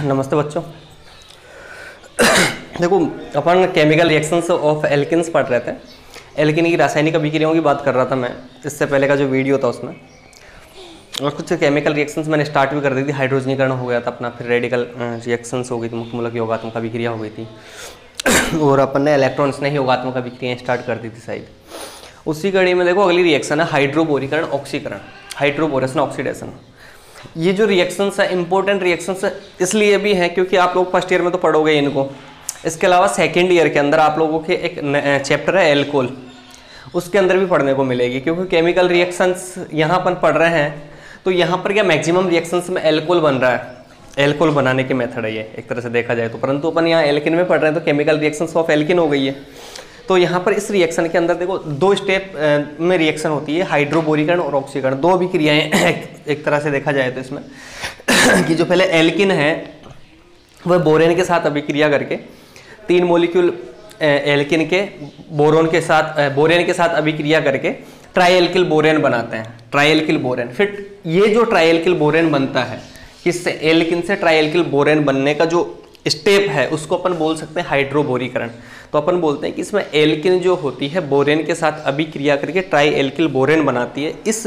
नमस्ते बच्चों। देखो, अपन केमिकल रिएक्शंस ऑफ एल्किन्स पढ़ रहे थे। एल्किन की रासायनिक अभिक्रियाओं की बात कर रहा था मैं, इससे पहले का जो वीडियो था उसमें। और कुछ केमिकल रिएक्शंस मैंने स्टार्ट भी कर दी थी। हाइड्रोजनीकरण हो गया था अपना, फिर रेडिकल रिएक्शंस हो गई थी, मुख्य मूलक योगात्मक अभिक्रिया हो गई थी, और अपन ने इलेक्ट्रॉन्स ने योगात्मक अभिक्रियाएं स्टार्ट कर दी थी शायद। उसी कड़ी में देखो अगली रिएक्शन है हाइड्रोबोरीकरण ऑक्सीकरण, हाइड्रोबोरेशन ऑक्सीडेशन। ये जो रिएक्शंस है इंपॉर्टेंट रिएक्शंस इसलिए भी हैं क्योंकि आप लोग फर्स्ट ईयर में तो पढ़ोगे इनको। इसके अलावा सेकेंड ईयर के अंदर आप लोगों के एक चैप्टर है एल्कोहल, उसके अंदर भी पढ़ने को मिलेगी। क्योंकि केमिकल रिएक्शंस यहाँ अपन पढ़ रहे हैं तो यहाँ पर क्या मैक्सिमम रिएक्शंस में एल्कोहल बन रहा है। एल्कोहल बनाने के मेथड है ये एक तरह से देखा जाए तो, परंतु अपन यहाँ एल्किन में पढ़ रहे हैं तो केमिकल रिएक्शंस ऑफ एल्किन हो गई है। तो यहाँ पर इस रिएक्शन के अंदर देखो दो स्टेप में रिएक्शन होती है, हाइड्रोबोरीकरण और ऑक्सीकरण। दो अभिक्रियाएं एक तरह से देखा जाए तो इसमें कि जो पहले एल्किन है वह बोरेन के साथ अभिक्रिया करके 3 मॉलिक्यूल एल्किन के बोरोन के साथ बोरेन के साथ अभिक्रिया करके ट्राइएल्किल बोरेन बनाते हैं, ट्राइएल्किल बोरेन। फिर ये जो ट्राइएल्किल बोरेन बनता है किससे, एल्किन से ट्राइएल्किल बोरेन बनने का जो स्टेप है उसको अपन बोल सकते हैं हाइड्रोबोरीकरण। तो अपन बोलते हैं कि इसमें एल्किन जो होती है बोरेन के साथ अभिक्रिया करके ट्राइएल्किल बोरेन बनाती है। इस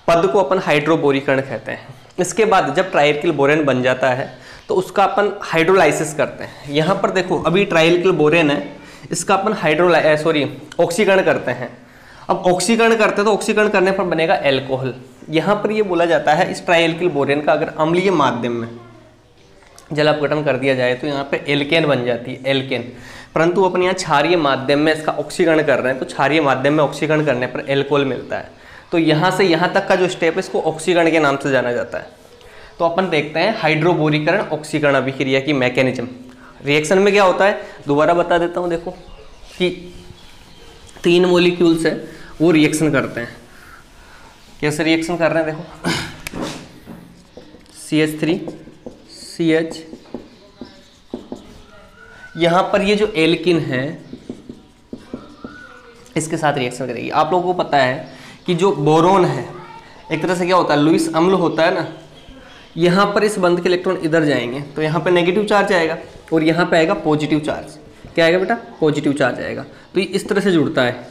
पद को अपन हाइड्रोबोरीकरण कहते हैं। इसके बाद जब ट्राइएल्किल बोरेन बन जाता है तो उसका अपन हाइड्रोलाइसिस करते हैं। यहाँ पर देखो अभी ट्राइएल्किल बोरेन है, इसका अपन ऑक्सीकरण करते हैं। अब ऑक्सीकरण करते हैं तो ऑक्सीकरण करने पर बनेगा एल्कोहल। यहाँ पर ये बोला जाता है इस ट्राइएल्किल बोरेन का अगर अम्लीय माध्यम में जल अपघटन कर दिया जाए तो यहाँ पे एल्केन बन जाती है, एल्केन। परंतु अपन यहाँ क्षारीय माध्यम में इसका ऑक्सीकरण कर रहे हैं तो क्षारीय माध्यम में ऑक्सीकरण करने पर एल्कोहल मिलता है। तो यहाँ से यहाँ तक का जो स्टेप है इसको ऑक्सीकरण के नाम से जाना जाता है। तो अपन देखते हैं हाइड्रोबोरीकरण ऑक्सीकरण अभिक्रिया की मैकेनिज्म। रिएक्शन में क्या होता है दोबारा बता देता हूँ। देखो कि 3 मॉलिक्यूल्स है वो रिएक्शन करते हैं। कैसे रिएक्शन कर रहे हैं देखो, CH3 CH, यहाँ पर ये जो एल्किन है इसके साथ रिएक्शन करेगी। आप लोगों को पता है कि जो बोरोन है एक तरह से क्या होता है, लुईस अम्ल होता है ना। यहाँ पर इस बंध के इलेक्ट्रॉन इधर जाएंगे तो यहाँ पे नेगेटिव चार्ज आएगा और यहाँ पे आएगा पॉजिटिव चार्ज। क्या आएगा बेटा, पॉजिटिव चार्ज आएगा। तो ये इस तरह से जुड़ता है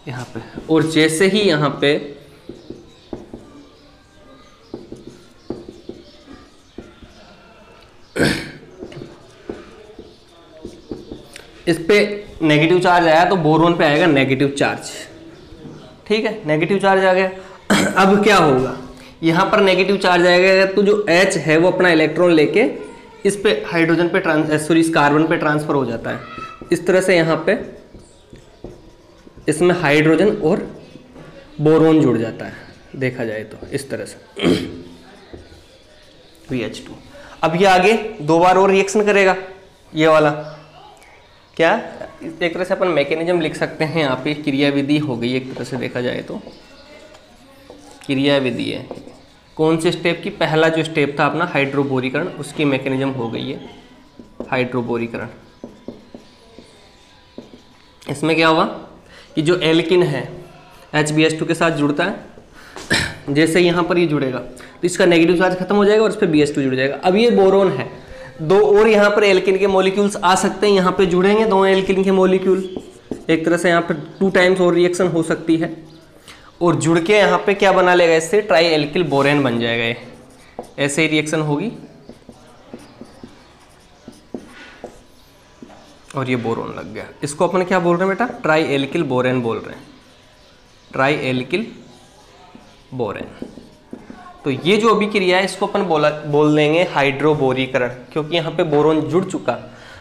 यहाँ पे, और जैसे ही यहाँ पे इस पे नेगेटिव चार्ज आया तो बोरोन पे आएगा नेगेटिव चार्ज। ठीक है, नेगेटिव चार्ज आ गया। अब क्या होगा, यहाँ पर नेगेटिव चार्ज आएगा तो जो H है वो अपना इलेक्ट्रॉन लेके इस पे हाइड्रोजन पे इस कार्बन पे ट्रांसफर हो जाता है। इस तरह से यहाँ पे इसमें हाइड्रोजन और बोरोन जुड़ जाता है देखा जाए तो इस तरह से BH2। अब ये आगे 2 बार और रिएक्शन करेगा ये वाला। क्या एक तरह से अपन मैकेनिज्म लिख सकते हैं यहाँ पे, क्रियाविधि हो गई एक तरह से देखा जाए तो। क्रियाविधि है कौन से स्टेप की, पहला जो स्टेप था अपना हाइड्रोबोरीकरण, उसकी मैकेनिज्म हो गई है हाइड्रोबोरीकरण। इसमें क्या हुआ कि जो एल्किन है HBH2 के साथ जुड़ता है, जैसे यहाँ पर ये जुड़ेगा तो इसका नेगेटिव चार्ज खत्म हो जाएगा और इस पर BH2 जुड़ जाएगा। अब ये बोरोन है, 2 और यहाँ पर एल्किन के मॉलिक्यूल्स आ सकते हैं, यहाँ पे जुड़ेंगे 2 एल्किन के मॉलिक्यूल। एक तरह से यहाँ पर 2 टाइम्स और रिएक्शन हो सकती है और जुड़ के यहाँ पे क्या बना लेगा, इससे ट्राइएल्किल बोरेन बन जाएगा। ये ऐसे ही रिएक्शन होगी और ये बोरोन लग गया। इसको अपन क्या बोल रहे हैं बेटा, ट्राइएल्किल बोरेन बोल रहे हैं, ट्राइएल्किल बोरेन। तो ये जो अभिक्रिया है इसको अपन बोल देंगे हाइड्रोबोरीकरण, क्योंकि यहाँ पे बोरोन जुड़ चुका।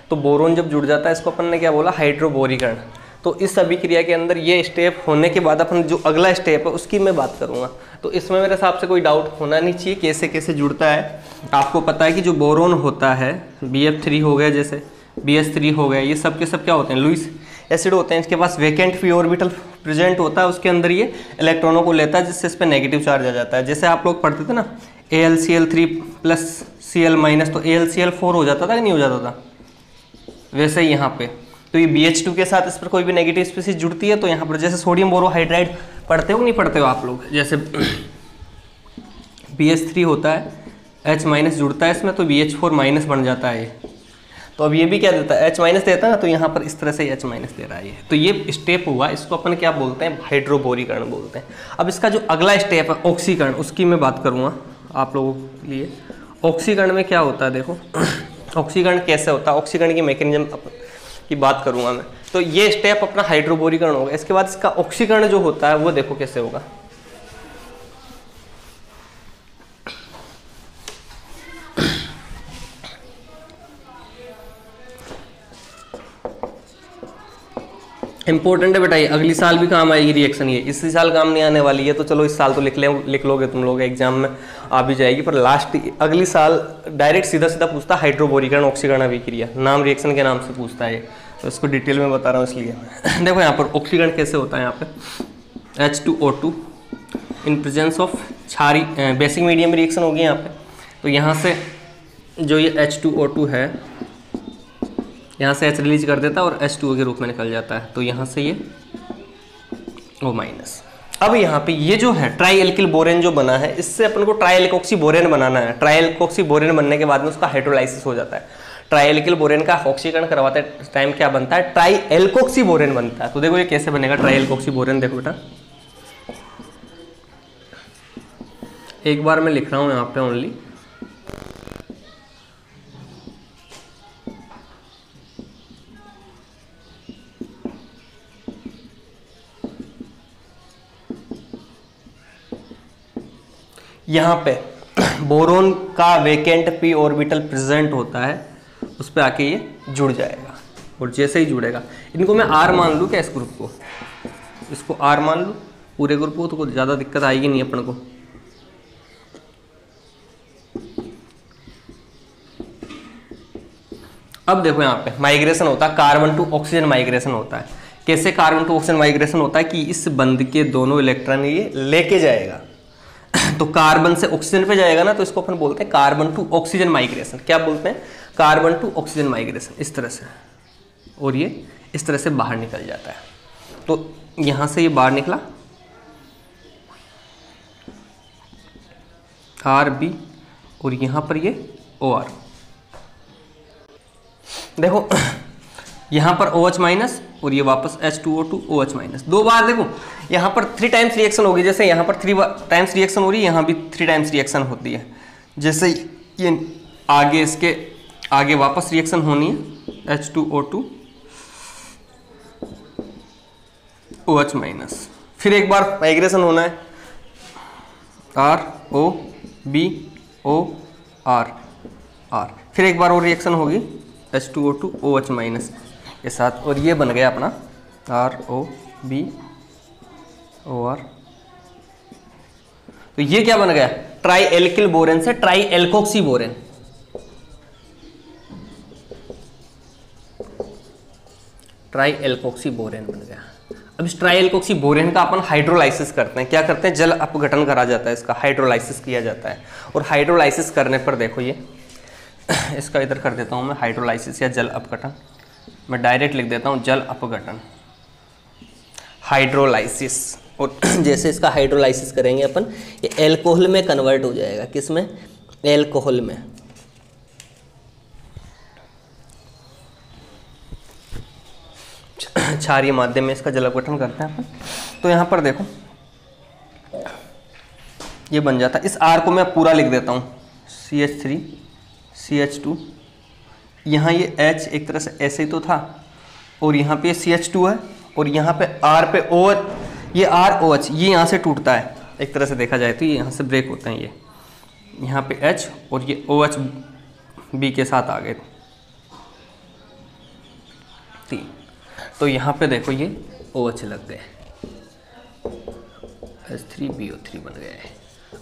तो बोरोन जब जुड़ जाता है इसको अपन ने क्या बोला, हाइड्रोबोरीकरण। तो इस अभिक्रिया के अंदर ये स्टेप होने के बाद अपन जो अगला स्टेप है उसकी मैं बात करूंगा। तो इसमें मेरे हिसाब से कोई डाउट होना नहीं चाहिए कैसे कैसे जुड़ता है। आपको पता है कि जो बोरोन होता है BF3 हो गया, जैसे BH3 हो गया, ये सब के सब क्या होते हैं, लुईस एसिड होते हैं। इसके पास वैकेंट फ्री ऑर्बिटल प्रेजेंट होता है, उसके अंदर ये इलेक्ट्रॉनों को लेता है जिससे इस पर नेगेटिव चार्ज आ जाता है। जैसे आप लोग पढ़ते थे ना AlCl3+Cl- तो AlCl4 हो जाता था कि नहीं हो जाता था, वैसे ही यहाँ पे तो ये BH2 के साथ इस पर कोई भी नेगेटिव स्पीसीज जुड़ती है तो यहाँ पर जैसे सोडियम बोरोहाइड्राइड पढ़ते हो नहीं पढ़ते हो आप लोग, जैसे BH3 होता है H माइनस जुड़ता है इसमें तो BH4 माइनस बन जाता है ये। तो अब ये भी क्या देता है, H माइनस देता है ना, तो यहाँ पर इस तरह से H माइनस दे रहा है ये। तो ये स्टेप हुआ, इसको अपन क्या बोलते हैं, हाइड्रोबोरीकरण बोलते हैं। अब इसका जो अगला स्टेप है ऑक्सीकरण, उसकी मैं बात करूँगा आप लोगों के लिए। ऑक्सीकरण में क्या होता है देखो ऑक्सीकरण कैसे होता है, ऑक्सीकरण की मैकेनिज्म की बात करूँगा मैं। तो ये स्टेप अपना हाइड्रोबोरीकरण होगा। इसके बाद इसका ऑक्सीकरण जो होता है वो देखो कैसे होगा। इंपॉर्टेंट है बेटा, ये अगली साल भी काम आएगी रिएक्शन, ये इसी साल काम नहीं आने वाली है। तो चलो इस साल तो लिख लोगे तुम लोग, एग्जाम में आ भी जाएगी, पर लास्ट अगली साल डायरेक्ट सीधा सीधा पूछता है हाइड्रोबोरीकरण ऑक्सीकरण अभिक्रिया, नाम रिएक्शन के नाम से पूछता है ये। तो इसको डिटेल में बता रहा हूँ इसलिए। देखो यहाँ पर ऑक्सीकरण कैसे होता है, यहाँ पे H2O2 इन प्रेजेंस ऑफ क्षारी बेसिक मीडियम रिएक्शन होगी यहाँ पे। तो यहाँ से जो ये H2O2 है, यहाँ से H रिलीज कर देता है और H2O के रूप में निकल जाता है। तो यहाँ से ये O माइनस। अब यहाँ पे ये जो है ट्राई एल्किल बोरेन जो बना है, इससे अपन को ट्राई एल्कोक्सी बोरेन बनाना है। ट्राई एल्कोक्सी बोरेन बनने के बाद में उसका हाइड्रोलाइसिस हो जाता है। ट्राई एल्किल बोरेन का ऑक्सीकरण करवाते टाइम क्या बनता है, ट्राई एल्कोक्सी बोरेन बनता है। तो देखो ये कैसे बनेगा ट्राई एल्कोक्सी बोरेन, देखो बेटा एक बार मैं लिख रहा हूँ यहाँ पे ओनली। यहाँ पे बोरोन का वेकेंट p ऑर्बिटल प्रेजेंट होता है, उस पर आके ये जुड़ जाएगा। और जैसे ही जुड़ेगा, इनको मैं R मान लूँ क्या, इस ग्रुप को, इसको R मान लूँ पूरे ग्रुप को, तो कुछ ज़्यादा दिक्कत आएगी नहीं अपन को। अब देखो यहाँ पे माइग्रेशन होता है, कार्बन टू ऑक्सीजन माइग्रेशन होता है। कैसे कार्बन टू ऑक्सीजन माइग्रेशन होता है कि इस बंध के दोनों इलेक्ट्रॉन ये लेके जाएगा। तो कार्बन से ऑक्सीजन पे जाएगा ना, तो इसको अपन बोलते हैं कार्बन टू ऑक्सीजन माइग्रेशन। क्या बोलते हैं, कार्बन टू ऑक्सीजन माइग्रेशन, इस तरह से। और ये इस तरह से बाहर निकल जाता है। तो यहां से ये बाहर निकला RB, और यहां पर ये OR। देखो यहाँ पर OH माइनस और ये वापस H2O2 OH माइनस। दो बार देखो यहाँ पर 3 टाइम्स रिएक्शन होगी, जैसे यहाँ पर 3 टाइम्स रिएक्शन हो रही है, यहाँ भी 3 टाइम्स रिएक्शन होती है। जैसे ये आगे इसके आगे वापस रिएक्शन होनी है H2O2 OH माइनस, फिर एक बार माइग्रेशन होना है ROBOR, फिर एक बार और रिएक्शन होगी H2O2 OH माइनस के साथ, और ये बन गया अपना ROBOR। तो ये क्या बन गया, ट्राई एल्किल बोरेन से try alkoxy borane. Try alkoxy borane बन गया। अब इस ट्राई एल्कोक्सी बोरेन का अपन हाइड्रोलाइसिस करते हैं। क्या करते हैं, जल अपघटन करा जाता है, इसका हाइड्रोलाइसिस किया जाता है। और हाइड्रोलाइसिस करने पर देखो ये इसका इधर कर देता हूँ मैं, हाइड्रोलाइसिस या जल अपघटन, मैं डायरेक्ट लिख देता हूँ जल अपघटन, हाइड्रोलाइसिस। और जैसे इसका हाइड्रोलाइसिस करेंगे अपन, ये एल्कोहल में कन्वर्ट हो जाएगा। किस में, एल्कोहल में। क्षारीय माध्यम में इसका जल अपघटन करते हैं अपन। तो यहाँ पर देखो ये बन जाता है। इस R को मैं पूरा लिख देता हूँ, CH3 CH2, यहाँ ये H एक तरह से ऐसे ही तो था, और यहाँ पे CH2 है, और यहाँ पे R पे OH, ये ROH ये यहाँ से टूटता है एक तरह से देखा जाए तो, ये यहाँ से ब्रेक होते हैं, ये यहाँ पे H और ये OH B के साथ आ गए 3। तो यहाँ पे देखो ये OH लग गए, H3BO3 बन गए।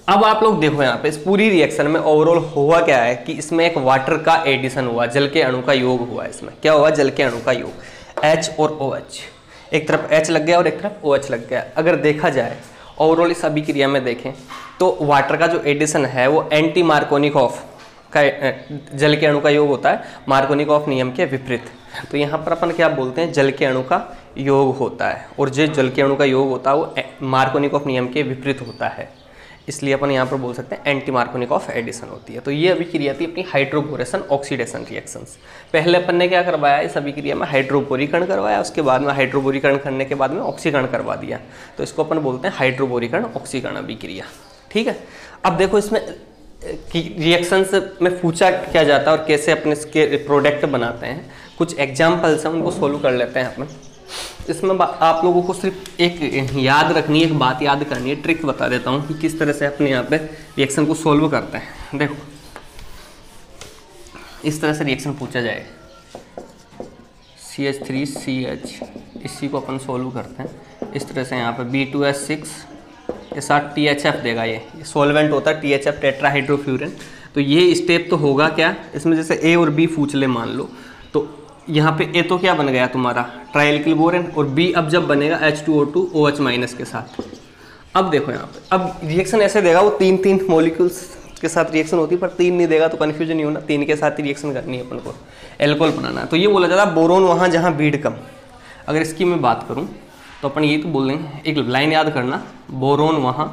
अब आप लोग देखो यहाँ पे इस पूरी रिएक्शन में ओवरऑल हुआ क्या है कि इसमें एक वाटर का एडिशन हुआ, जल के अणु का योग हुआ। इसमें क्या हुआ, जल के अणु का योग, H और OH, एक तरफ H लग गया और एक तरफ OH लग गया। अगर देखा जाए ओवरऑल इस अभिक्रिया में देखें तो वाटर का जो एडिशन है वो एंटी मार्कोनिकॉफ का जल के अणु का योग होता है, मार्कोनिकॉफ नियम के विपरीत। तो यहाँ पर अपन क्या बोलते हैं, जल के अणु का योग होता है, और जो जल के अणु का योग होता है वो मार्कोनिकॉफ नियम के विपरीत होता है। इसलिए अपन यहाँ पर बोल सकते हैं एंटी मार्कोनिक ऑफ एडिशन होती है। तो ये अभिक्रिया थी अपनी हाइड्रोबोरेशन ऑक्सीडेशन रिएक्शंस। पहले अपन ने क्या करवाया, इस अभिक्रिया में हाइड्रोबोरीकरण करवाया, उसके बाद में हाइड्रोबोरीकरण करने के बाद में ऑक्सीकरण करवा दिया, तो इसको अपन बोलते हैं हाइड्रोबोरीकरण ऑक्सीकरण अभिक्रिया। ठीक है, अब देखो इसमें रिएक्शंस में पूछा क्या जाता है और कैसे अपने इसके प्रोडक्ट बनाते हैं, कुछ एग्जाम्पल्स हैं उनको सोल्व कर लेते हैं अपन। इसमें आप लोगों को सिर्फ एक याद रखनी है, एक बात याद करनी है, ट्रिक बता देता हूँ कि किस तरह से अपने यहाँ पे रिएक्शन को सोल्व करते हैं। देखो इस तरह से रिएक्शन पूछा जाए CH3CH, इसी को अपन सोल्व करते हैं इस तरह से। यहाँ पे B2H6 के साथ THF देगा, ये सॉल्वेंट होता है THF टेट्राहाइड्रोफ्यूरिन। तो ये स्टेप तो होगा क्या इसमें, जैसे A और B पूछ ले मान लो, तो यहाँ पे A तो क्या बन गया तुम्हारा ट्राइएल्किल बोरेन, और B अब जब बनेगा H2O2 OH माइनस के साथ। अब देखो यहाँ पे अब रिएक्शन ऐसे देगा, वो तीन तीन मॉलिक्यूल्स के साथ रिएक्शन होती है, पर तीन नहीं देगा तो कन्फ्यूजन नहीं होना, तीन के साथ ही रिएक्शन करनी है अपन को, एल्कोहल बनाना है। तो ये बोला जाता है बोरोन वहाँ जहाँ भीड़ कम। अगर इसकी मैं बात करूँ तो अपन ये तो बोल देंगे, एक लाइन याद करना, बोरोन वहाँ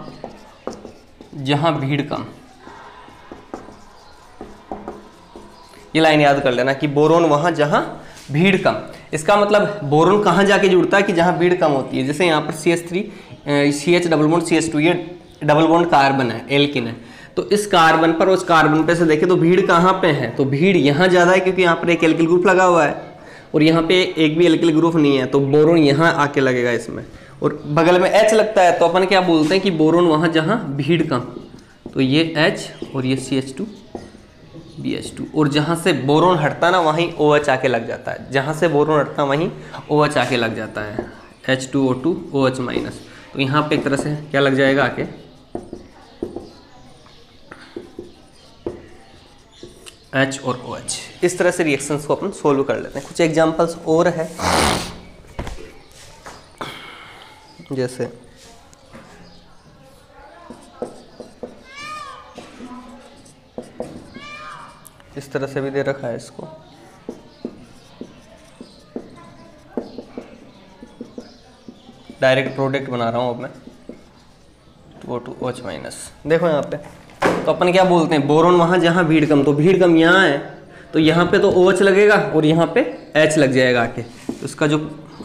जहाँ भीड़ कम, ये लाइन याद कर लेना कि बोरोन वहाँ जहाँ भीड़ कम। इसका मतलब बोरोन कहाँ जाके जुड़ता है कि जहाँ भीड़ कम होती है। जैसे यहाँ पर CH3 CH double bond CH2, ये डबल बॉन्ड कार्बन है, एल्किन है, तो इस कार्बन पर उस कार्बन पे से देखें तो भीड़ कहाँ पे है, तो भीड़ यहाँ ज़्यादा है क्योंकि यहाँ पर एक एल्किल ग्रुप लगा हुआ है और यहाँ पे एक भी एल्किल ग्रुप नहीं है, तो बोरोन यहाँ आके लगेगा इसमें, और बगल में H लगता है, तो अपन क्या बोलते हैं कि बोरोन वहाँ जहाँ भीड़ कम, तो ये H और ये CH2 BH2, और जहाँ से बोरोन हटता ना वहीं OH आके लग जाता है, जहाँ से बोरोन हटता वहीं OH आके लग जाता है, H2O2 OH माइनस। तो यहाँ पे एक तरह से क्या लग जाएगा आके, H और OH। इस तरह से रिएक्शंस को अपन सोल्व कर लेते हैं। कुछ एग्जांपल्स और है, जैसे इस तरह से भी दे रखा है इसको, डायरेक्ट प्रोडक्ट बना रहा हूँ अब मैं, 2O2 OH माइनस। देखो यहाँ पे तो अपन क्या बोलते हैं, बोरोन वहाँ जहाँ भीड़ कम, तो भीड़ कम यहाँ है, तो यहाँ पे तो OH लगेगा और यहाँ पे H लग जाएगा आके, तो इसका जो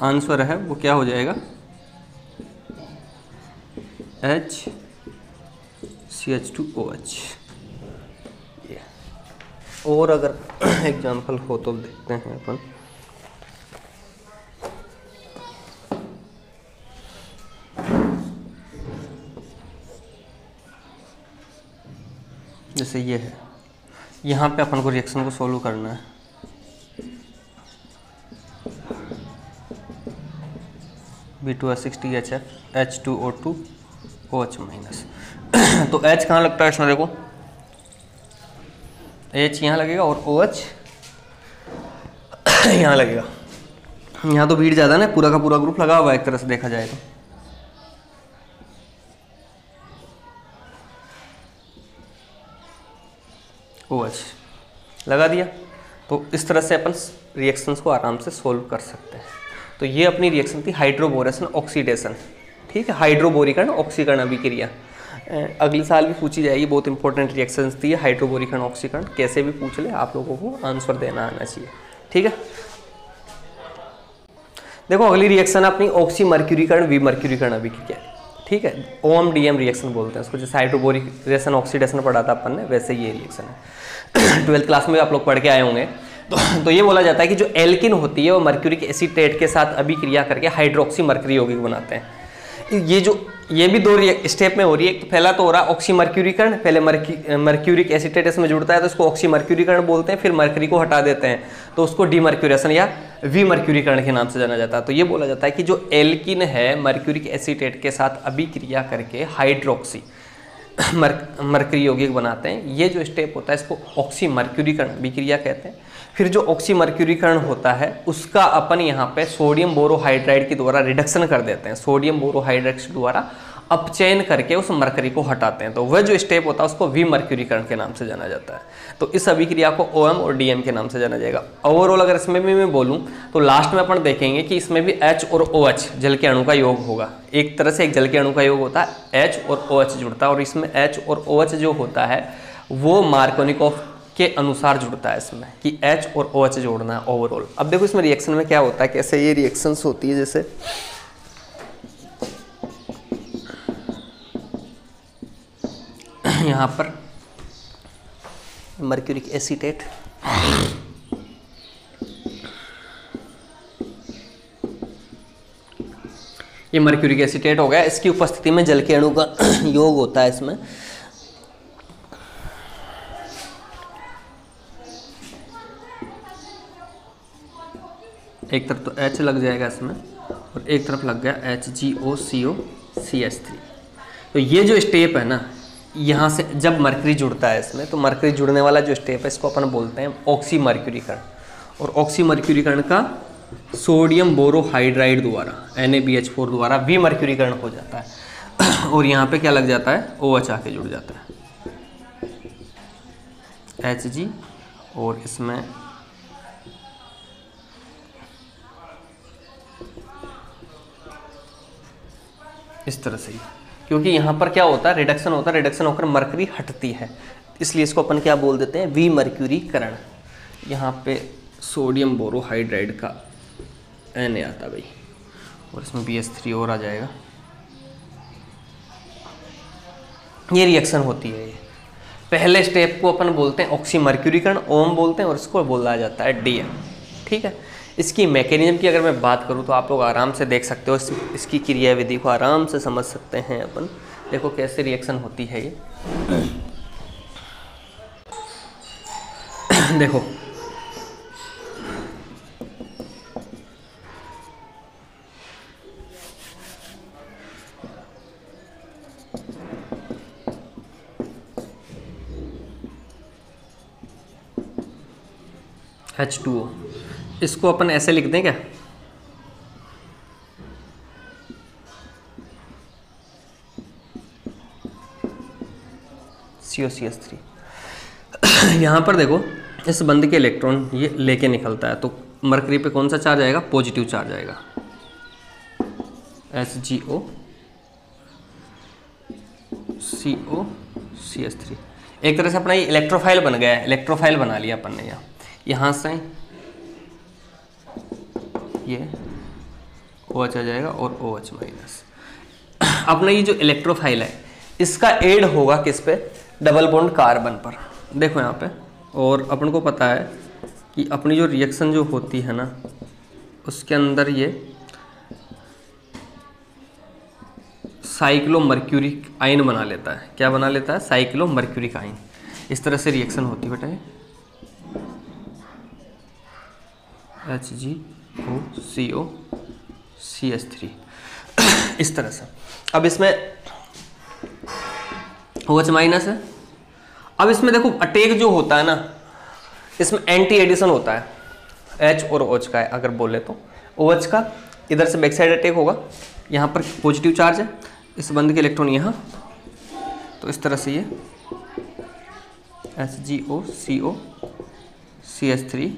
आंसर है वो क्या हो जाएगा, HCH2OH। और अगर एग्जाम्पल हो तो देखते हैं अपन। जैसे ये है, यहाँ पे अपन को रिएक्शन को सोल्व करना है, B2H6 THF H2O2 OH minus. तो H कहाँ लगता है इसमें, देखो H यहाँ लगेगा और OH यहाँ लगेगा। यहाँ तो भीड़ ज़्यादा ना, पूरा का पूरा ग्रुप लगा हुआ है एक तरह से देखा जाए तो। OH लगा दिया, तो इस तरह से अपन रिएक्शंस को आराम से सोल्व कर सकते हैं। तो ये अपनी रिएक्शन थी हाइड्रोबोरेशन ऑक्सीडेशन, ठीक है, हाइड्रोबोरीकरण ऑक्सीकरण अभिक्रिया। अगले साल भी पूछी जाएगी, बहुत इंपॉर्टेंट रिएक्शंस थी हाइड्रोबोरीकरण ऑक्सीकरण, कैसे भी पूछ ले आप लोगों को आंसर देना आना चाहिए, ठीक है। देखो अगली रिएक्शन अपनी ऑक्सी मर्क्यूरीकरण विमर्क्यूरीकरण अभिक्रिया, ठीक है, OM-DM रिएक्शन बोलते हैं उसको। जैसे हाइड्रोबोरेशन ऑक्सीडेशन पढ़ा था अपन ने, वैसे ये रिएक्शन है 12th क्लास में आप लोग पढ़ के आए होंगे। तो ये बोला जाता है कि जो एल्किन होती है वो मर्क्यूरिक एसीटेट के साथ अभिक्रिया करके हाइड्रोक्सी मर्क्यूरी यौगिक बनाते हैं। ये भी दो स्टेप में हो रही है। तो पहला तो हो रहा है ऑक्सी मर्क्यूरीकरण, पहले मर्क्यूरिक एसीटेट इसमें जुड़ता है तो इसको ऑक्सी मर्क्यूरीकरण बोलते हैं, फिर मर्क्यूरी को हटा देते हैं तो उसको डीमर्क्यूरेशन या विमर्क्यूरीकरण के नाम से जाना जाता है। तो ये बोला जाता है कि जो एल्किन है मर्क्यूरिक एसीटेट के साथ अभिक्रिया करके हाइड्रोक्सी मर्क्यूरी यौगिक बनाते हैं। ये जो स्टेप होता है इसको ऑक्सी मर्क्यूरीकरण अभिक्रिया कहते हैं। फिर जो ऑक्सी मर्क्यूरीकरण होता है उसका अपन यहाँ पे सोडियम बोरोहाइड्राइड के द्वारा रिडक्शन कर देते हैं, सोडियम बोरोहाइड्राइड के द्वारा अपचयन करके उस मरकरी को हटाते हैं। तो वह जो स्टेप होता है उसको विमर्क्यूरीकरण के नाम से जाना जाता है। तो इस अभिक्रिया को OM और DM के नाम से जाना जाएगा। ओवरऑल अगर इसमें भी मैं बोलूं तो लास्ट में अपन देखेंगे कि इसमें भी H और OH जल के अणु का योग होगा। एक तरह से एक जल के अणु का योग होता है, H और OH जुड़ता है, और इसमें H और OH जो होता है वो मार्कोनिकॉफ के अनुसार जुड़ता है इसमें, कि H और OH जोड़ना है ओवरऑल। अब देखो इसमें रिएक्शन में क्या होता है, कैसे ये रिएक्शंस होती है। जैसे यहाँ पर मर्क्यूरिक एसीटेट, ये मर्क्यूरिक एसीटेट हो गया। इसकी उपस्थिति में जल के अणु का योग होता है इसमें। एक तरफ तो H लग जाएगा इसमें और एक तरफ लग गया HgOCO(CH3). तो ये जो स्टेप है ना, यहाँ से जब मरकरी जुड़ता है इसमें, तो मरकरी जुड़ने वाला जो स्टेप है इसको अपन बोलते हैं ऑक्सीमर्क्यूरीकरण। और ऑक्सीमर्क्यूरीकरण का सोडियम बोरोहाइड्राइड द्वारा NaBH4 द्वारा विमर्क्यूरीकरण हो जाता है। और यहाँ पे क्या लग जाता है, OH आके जुड़ जाता है Hg, और इसमें इस तरह से ही, क्योंकि यहाँ पर क्या होता है, रिडक्शन होता है, रिडक्शन होकर मरकरी हटती है, इसलिए इसको अपन क्या बोल देते हैं, विमर्क्यूरीकरण। यहाँ पे सोडियम बोरोहाइड्राइड का Na आता भाई, और इसमें BH3 और आ जाएगा। ये रिएक्शन होती है। ये पहले स्टेप को अपन बोलते हैं ऑक्सीमर्क्यूरीकरण, OM बोलते हैं, और इसको बोला जाता है DM। ठीक है। इसकी मैकेनिज्म की अगर मैं बात करूं तो आप लोग आराम से देख सकते हो, इसकी क्रियाविधि को आराम से समझ सकते हैं अपन। देखो कैसे रिएक्शन होती है ये। देखो H2O, इसको अपन ऐसे लिख दें क्या, COCH3। यहाँ पर देखो इस बंद के इलेक्ट्रॉन ये लेके निकलता है, तो मरकरी पे कौन सा चार्ज आएगा, पॉजिटिव चार्ज आएगा, HgOCOCH3। एक तरह से अपना ये इलेक्ट्रोफाइल बन गया है, इलेक्ट्रोफाइल बना लिया अपन ने। यहाँ से ये OH आ जाएगा और OH माइनस। अपना ये जो इलेक्ट्रोफाइल है इसका एड होगा किस पे, डबल बॉन्ड कार्बन पर। देखो यहाँ पे, और अपन को पता है कि अपनी जो रिएक्शन जो होती है ना, उसके अंदर ये साइक्लोमर्क्यूरिक आयन बना लेता है। क्या बना लेता है, साइक्लोमर्क्यूरिक आयन। इस तरह से रिएक्शन होती है बेटा, HgOCOCH3 इस तरह से। अब इसमें OH माइनस है। अब इसमें देखो अटैक जो होता है ना, इसमें एंटी एडिशन होता है, H और OH का है अगर बोले तो। OH का इधर से बैक साइड अटैक होगा, यहाँ पर पॉजिटिव चार्ज है, इस बंद के इलेक्ट्रॉन यहाँ, तो इस तरह से ये HgOCOCH3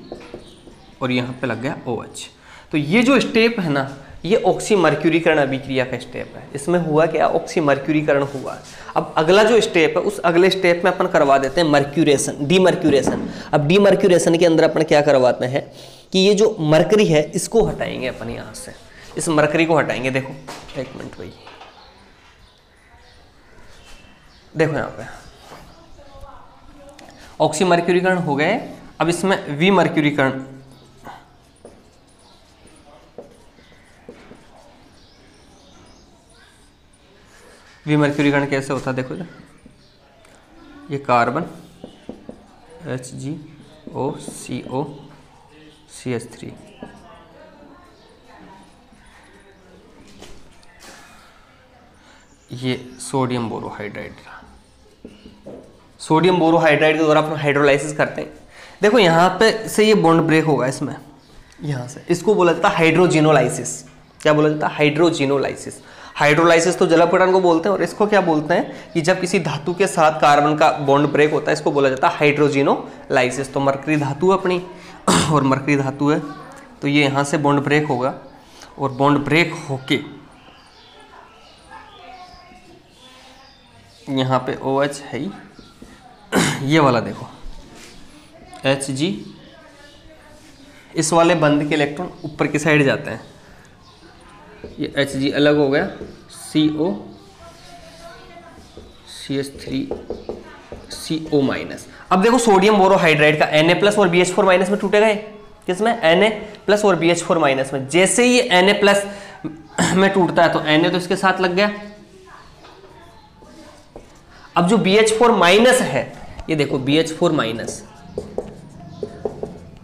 और यहाँ पे लग गया OH। तो ये जो स्टेप है ना, ये ऑक्सीमर्क्यूरीकरण अभिक्रिया का स्टेप है। इसमें हुआ क्या, ऑक्सीमर्क्यूरीकरण हुआ। अब अगला जो स्टेप है, उस अगले स्टेप में अपन करवा देते हैं मर्क्यूरेशन, डीमर्क्यूरेशन। अब डीमर्क्यूरेशन के अंदर अपन क्या करवाते हैं कि ये जो मरकरी है इसको हटाएंगे अपन, यहाँ से इस मरकरी को हटाएंगे। देखो एक मिनट भाई, देखो यहाँ पे ऑक्सीमर्क्यूरीकरण हो गए। अब इसमें विमर्क्यूरीकरण, विमर्क्यूरीकरण कैसे होता है, देखो ये कार्बन HgOCOCH3, ये सोडियम बोरोहाइड्राइड, सोडियम बोरोहाइड्राइड के द्वारा अपन हाइड्रोलाइसिस करते हैं। देखो यहाँ पे से ये बॉन्ड ब्रेक होगा इसमें, यहाँ से, इसको बोला जाता है हाइड्रोजिनोलाइसिस। क्या बोला जाता है, हाइड्रोजिनोलाइसिस। हाइड्रोलाइसिस तो जलापकड़न को बोलते हैं, और इसको क्या बोलते हैं कि जब किसी धातु के साथ कार्बन का बॉन्ड ब्रेक होता है, इसको बोला जाता है हाइड्रोजिनोलाइसिस। तो मरकरी धातु अपनी और मरकरी धातु है, तो ये यहाँ से बॉन्ड ब्रेक होगा और बॉन्ड ब्रेक होके यहाँ पे OH है ही, ये वाला देखो Hg, इस वाले बंद के इलेक्ट्रॉन ऊपर की साइड जाते हैं, ये Hg अलग हो गया, CO CH3 CO माइनस। अब देखो सोडियम बोरोहाइड्राइड का Na+ और BH4 माइनस में टूटेगा, किसमें? Na+ और BH4 माइनस में। जैसे ही Na+ में टूटता है तो Na तो इसके साथ लग गया। अब जो BH4 माइनस है, ये देखो BH4 माइनस,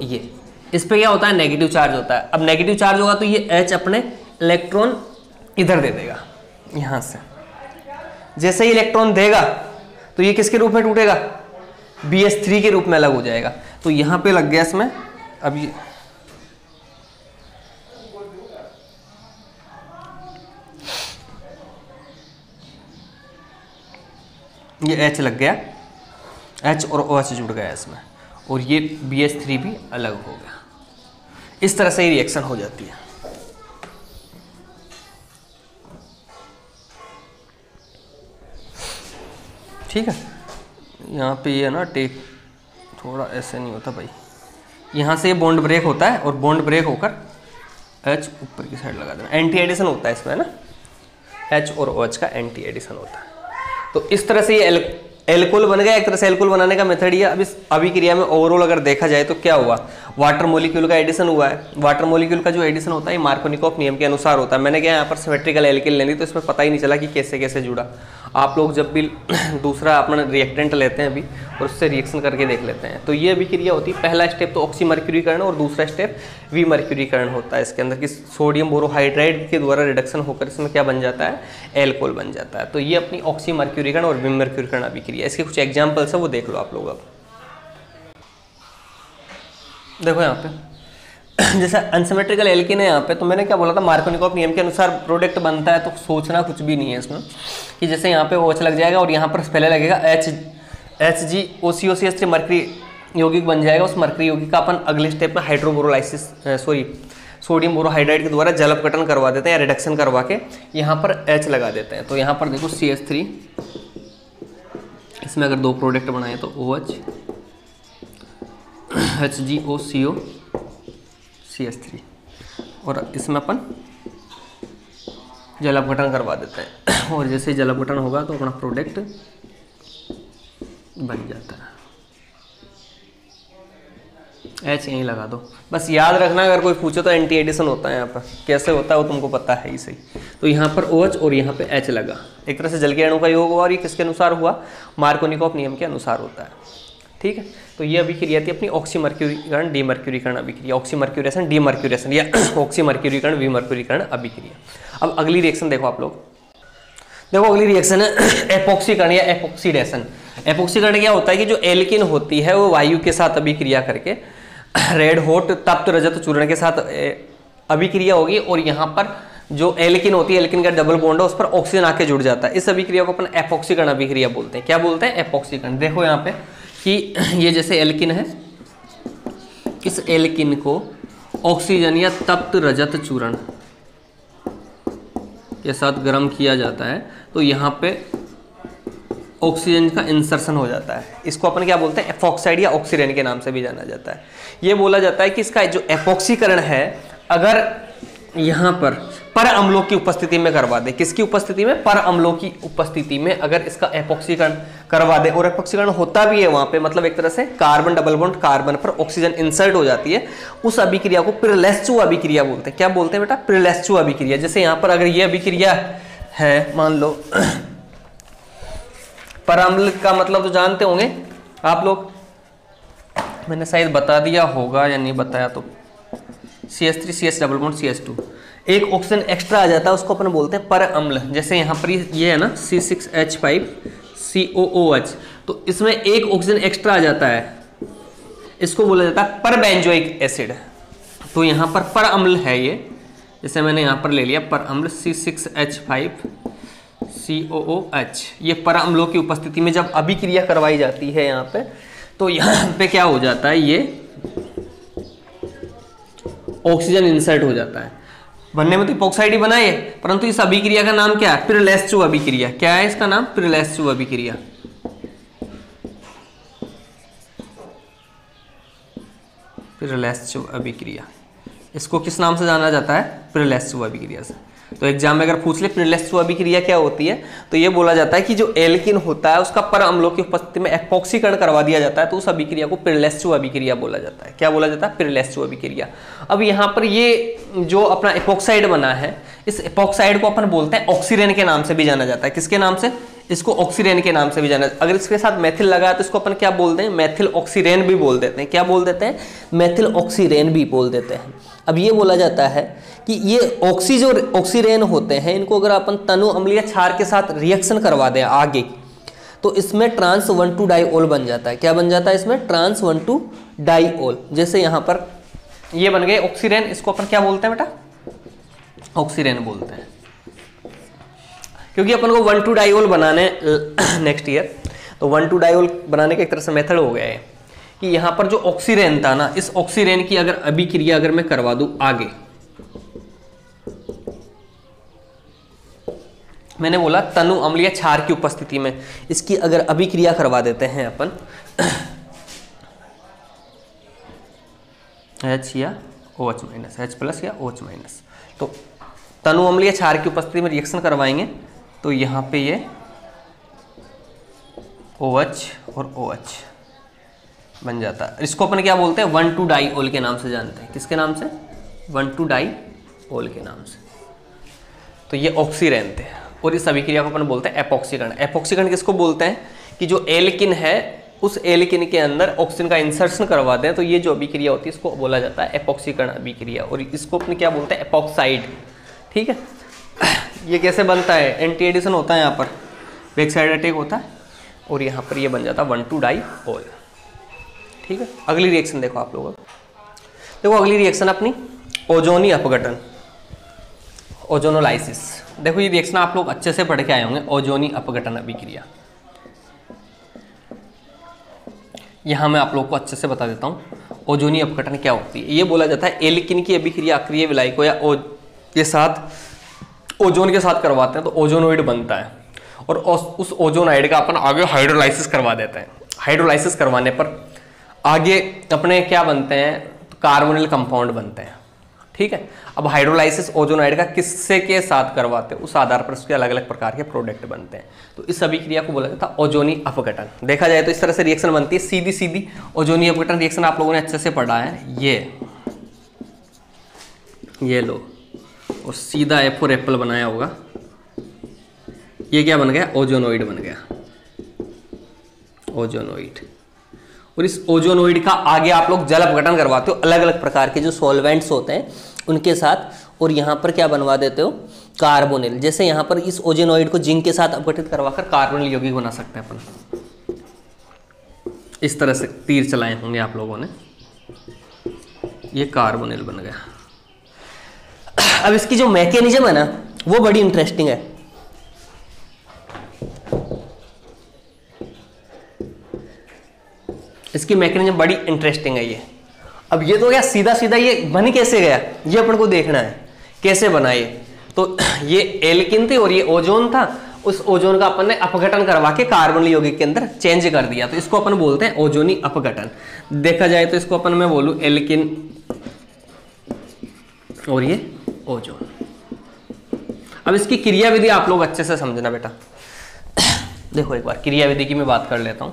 ये इस पे क्या होता है? नेगेटिव चार्ज होता है। अब नेगेटिव चार्ज होगा तो ये H अपने इलेक्ट्रॉन इधर दे देगा यहां से। जैसे ही इलेक्ट्रॉन देगा तो ये किसके रूप में टूटेगा? BH3 के रूप में अलग हो जाएगा। तो यहां पे लग गया इसमें। अब ये H लग गया, H और OH जुड़ गया इसमें, और ये BH3 भी अलग हो गया। इस तरह से ही रिएक्शन हो जाती है। ठीक है, यहाँ पे ये ना टेक थोड़ा ऐसे नहीं होता भाई, यहाँ से ये बॉन्ड ब्रेक होता है और बॉन्ड ब्रेक होकर H ऊपर की साइड लगा देना। एंटी एडिशन होता है इसमें ना, H और OH का एंटी एडिशन होता है। तो इस तरह से ये एल्कोहल बन गया। एक तरह से एल्कोहल बनाने का मेथड ये। अब इस अभिक्रिया में ओवरऑल अगर देखा जाए तो क्या हुआ? वाटर मॉलिक्यूल का एडिशन हुआ है। वाटर मॉलिक्यूल का जो एडिशन होता है मार्कोनिकॉफ नियम के अनुसार होता है। मैंने क्या यहाँ पर सिमेट्रिकल एल्किल ले ली तो इसमें पता ही नहीं चला कि कैसे कैसे जुड़ा। आप लोग जब भी दूसरा अपना रिएक्टेंट लेते हैं अभी और उससे रिएक्शन करके देख लेते हैं, तो ये अभिक्रिया होती है। पहला स्टेप तो ऑक्सीमर्क्यूरीकरण और दूसरा स्टेप विमर्क्यूरीकरण होता है। इसके अंदर कि सोडियम बोरोहाइड्राइड के द्वारा रिडक्शन होकर इसमें क्या बन जाता है? एल्कोहल बन जाता है। तो ये अपनी ऑक्सीमर्क्यूरीकरण और विमर्क्यूरीकरण अभिक्रिया। इसके कुछ एग्जाम्पल्स है, वो देख लो आप लोग। अब देखो यहाँ पे जैसे अनसिमेट्रिकल एल्किन है यहाँ पे, तो मैंने क्या बोला था? मार्कोनिकॉफ नियम के अनुसार प्रोडक्ट बनता है। तो सोचना कुछ भी नहीं है इसमें कि जैसे यहाँ पे OH लग जाएगा और यहाँ पर पहले लगेगा HgOCO3 मरकरी यौगिक बन जाएगा। उस मरकरी यौगिक का अपन अगले स्टेप में हाइड्रोबोरोलाइसिस सोडियम बोरोहाइड्राइड के द्वारा जल अपघटन करवा देते हैं या रिडक्शन करवा के यहाँ पर H लगा देते हैं। तो यहाँ पर देखो CH3, इसमें अगर दो प्रोडक्ट बनाए तो OH HgOCO CH3, और इसमें अपन जल अपघटन करवा देते हैं। और जैसे जल अपघटन होगा तो अपना प्रोडक्ट बन जाता है। H यहीं लगा दो। बस याद रखना, अगर कोई पूछे तो एंटी एडिशन होता है यहाँ पर। कैसे होता है वो तुमको पता है ही सही। तो यहाँ पर OH और यहाँ पे H लगा, एक तरह से जल के अणु का योग हुआ। और ये किसके अनुसार हुआ? मार्कोनिकॉफ नियम के अनुसार होता है। ठीक है, तो ये अभिक्रिया थी अपनी ऑक्सीमर्क्यूरीकरण डीमर्क्यूरीकरण अभिक्रिया, ऑक्सीमर्क्यूरेशन डीमर्क्यूरेशन या ऑक्सीमर्क्यूरीकरण विमर्क्यूरीकरण अभिक्रिया। अब अगली रिएक्शन देखो आप लोग। देखो अगली रिएक्शन है एपॉक्सीकरण या एपॉक्सीडेशन। एपॉक्सीकरण क्या होता है कि जो एल्किन होती है वो वायु के साथ अभिक्रिया करके रेड हॉट तप्त रजत चूर्ण के साथ अभिक्रिया होगी, और यहाँ पर जो एल्किन होती है, एल्किन का डबल बॉन्ड है, उस पर ऑक्सीजन आके जुड़ जाता है। इस अभिक्रिया को अपन एपॉक्सीकरण अभिक्रिया बोलते हैं। क्या बोलते हैं? एपॉक्सीकरण। देखो यहाँ पे कि ये जैसे एल्किन है, इस एल्किन को ऑक्सीजन या तप्त रजत चूर्ण के साथ गर्म किया जाता है, तो यहाँ पे ऑक्सीजन का इंसर्शन हो जाता है। इसको अपन क्या बोलते हैं? एपॉक्साइड या ऑक्सीडेन के नाम से भी जाना जाता है। ये बोला जाता है कि इसका जो एपॉक्सीकरण है, अगर यहाँ पर अम्लों की उपस्थिति में करवा दे। किसकी उपस्थिति में? पर अम्लों की उपस्थिति में अगर इसका एपॉक्सीकरण करवा दे, और एपॉक्सीकरण होता भी है वहां पे, मतलब एक तरह से कार्बन डबल बॉन्ड कार्बन पर ऑक्सीजन इंसर्ट हो जाती है, उस अभिक्रिया को पिरलेस्चु अभिक्रिया बोलते हैं। क्या बोलते हैं बेटा? पिरलेस्चु अभिक्रिया। जैसे यहाँ पर अगर ये अभिक्रिया है, मान लो पर अम्ल का मतलब तो जानते होंगे आप लोग, मैंने शायद बता दिया होगा या नहीं बताया, तो CH3 CH double bond CH2, एक ऑक्सीजन एक्स्ट्रा आ जाता है, उसको अपन बोलते हैं पर अम्ल। जैसे यहाँ पर ये है ना C6H5 COOH, तो इसमें एक ऑक्सीजन एक्स्ट्रा आ जाता है, इसको बोला जाता है पर बेंजोइक एसिड। तो यहाँ पर अम्ल है ये, जैसे मैंने यहाँ पर ले लिया पर अम्ल C6H5COOH, ये पर अम्लों की उपस्थिति में जब अभिक्रिया करवाई जाती है यहाँ पे, तो यहाँ पे क्या हो जाता है, ये ऑक्सीजन इंसर्ट हो जाता है। बनने में तो इपॉक्साइड ही बना है, परंतु इस अभिक्रिया का नाम क्या है, पिरलेस्चु अभिक्रिया। क्या है इसका नाम, पिरलेस्चु अभिक्रिया। पिरलेस्चु अभिक्रिया, इसको किस नाम से जाना जाता है, पिरलेस्चु अभिक्रिया से। तो एग्जाम में अगर पूछ ले पिरलेस्चु अभिक्रिया क्या होती है, तो ये बोला जाता है कि जो एल्किन होता है उसका पर अम्लों की उपस्थिति में एपॉक्सीकरण करवा दिया जाता है, तो उस अभिक्रिया को पिरलेस्चु अभिक्रिया बोला जाता है। क्या बोला जाता है, पिरलेस्चु अभिक्रिया। अब यहाँ पर ये जो अपना एपॉक्साइड बना है, इस एपॉक्साइड को अपन बोलते हैं ऑक्सीरेन के नाम से भी जाना जाता है। किसके नाम से, इसको ऑक्सीरेन के नाम से भी जाना। अगर इसके साथ मैथिल लगा तो इसको अपन क्या बोलते हैं, मैथिल ऑक्सीरेन भी बोल देते हैं। क्या बोल देते हैं, मैथिल ऑक्सीरेन भी बोल देते हैं। अब ये बोला जाता है कि ये जो ऑक्सीरेन होते हैं, इनको अगर अपन तनु अम्लीय क्षार के साथ रिएक्शन करवा दें आगे, तो इसमें ट्रांस 1,2 डाइओल बन जाता है। क्या बन जाता है इसमें, ट्रांस 1,2 डाइओल। जैसे यहाँ पर ये बन गए ऑक्सीरेन, इसको अपन क्या बोलते हैं बेटा, ऑक्सीरेन बोलते हैं, क्योंकि अपन को 1,2 डाइओल बनाने नेक्स्ट ईयर, तो 1,2 डाइओल बनाने का एक तरह से मेथड हो गया है कि यहाँ पर जो ऑक्सीरेन था ना, इस ऑक्सीरेन की अगर अभिक्रिया अगर मैं करवा दूं आगे, मैंने बोला तनु अम्लीय क्षार की उपस्थिति में इसकी अगर अभिक्रिया करवा देते हैं अपन H या OH माइनस, H प्लस या OH माइनस, तो तनु अम्लीय क्षार की उपस्थिति में रिएक्शन करवाएंगे तो यहाँ पे ये OH और OH बन जाता है। इसको अपन क्या बोलते हैं, 1,2 डाइओल के नाम से जानते हैं। किसके नाम से, 1,2 डाइओल के नाम से। तो ये ऑक्सीरेन थे और इस अभिक्रिया को अपन बोलते हैं एपॉक्सीकरण। एपॉक्सीकरण किसको बोलते हैं कि जो एल्किन है उस एल्किन के अंदर ऑक्सीजन का इंसर्शन करवा दें, तो ये जो अभिक्रिया होती है इसको बोला जाता है एपॉक्सीकरण अभिक्रिया, और इसको अपन क्या बोलते हैं, एपॉक्साइड। ठीक है, ये कैसे बनता है, एंटी एडिशन होता है, यहाँ पर बैक साइड अटैक होता है और यहाँ पर ये बन जाता है 1,2 डाइओल। ठीक है, अगली रिएक्शन देखो आप लोगों, देखो अगली रिएक्शन अपनी ओजोनी अपघटन, ओजोनोलाइसिस। देखो ये रिएक्शन आप लोग अच्छे से पढ़ के आए होंगे, ओजोनी अपघटन अभिक्रिया। यहाँ मैं आप लोग को अच्छे से बता देता हूँ ओजोनी अपघटन क्या होती है। ये बोला जाता है एल्किन की अभिक्रिया अक्रिय विलायकों या के साथ ओजोन के साथ करवाते हैं तो ओजोनोइड बनता है, और उस ओजोनाइड का अपन आगे हाइड्रोलाइसिस करवा देते हैं। हाइड्रोलाइसिस करवाने पर आगे अपने क्या बनते हैं, तो कार्बोनिल कंपाउंड बनते हैं। ठीक है, अब हाइड्रोलाइसिस ओजोनाइड का किससे के साथ करवाते हैं, उस आधार पर उसके अलग अलग प्रकार के प्रोडक्ट बनते हैं। तो इस अभिक्रिया को बोला जाता है ओजोनी अपघटन। देखा जाए तो इस तरह से रिएक्शन बनती है, सीधी सीधी ओजोनी अपघटन रिएक्शन आप लोगों ने अच्छे से पढ़ा है। ये लो, और सीधा ए फॉर एप्पल बनाया होगा, ये क्या बन गया, ओजोनोइड बन गया, ओजोनोइड। और इस ओजोनोइड का आगे आप लोग जल अपघटन करवाते हो अलग अलग प्रकार के जो सॉल्वेंट्स होते हैं उनके साथ, और यहाँ पर क्या बनवा देते हो, कार्बोनिल। जैसे यहाँ पर इस ओजोनोइड को जिंक के साथ अपघटित करवाकर कार्बोनिल यौगिक बना सकते हैं अपन। इस तरह से तीर चलाए होंगे आप लोगों ने, ये कार्बोनिल बन गया। अब इसकी जो मैकेनिज्म है ना वो बड़ी इंटरेस्टिंग है। इसकी मैकेनिज्म बड़ी इंटरेस्टिंग है ये। अब ये तो क्या सीधा सीधा ये बन कैसे गया, ये अपन को देखना है कैसे बना ये। तो ये एल्किन थी और ये ओजोन था, उस ओजोन का अपन ने अपघटन करवा के कार्बोनिल यौगिक के अंदर चेंज कर दिया, तो इसको अपन बोलते हैं ओजोनी अपघटन। देखा जाए तो इसको अपन मैं बोलूं एल्किन और ये ओजोन। अब इसकी क्रियाविधि आप लोग अच्छे से समझना बेटा। देखो एक बार क्रियाविधि की मैं बात कर लेता हूं,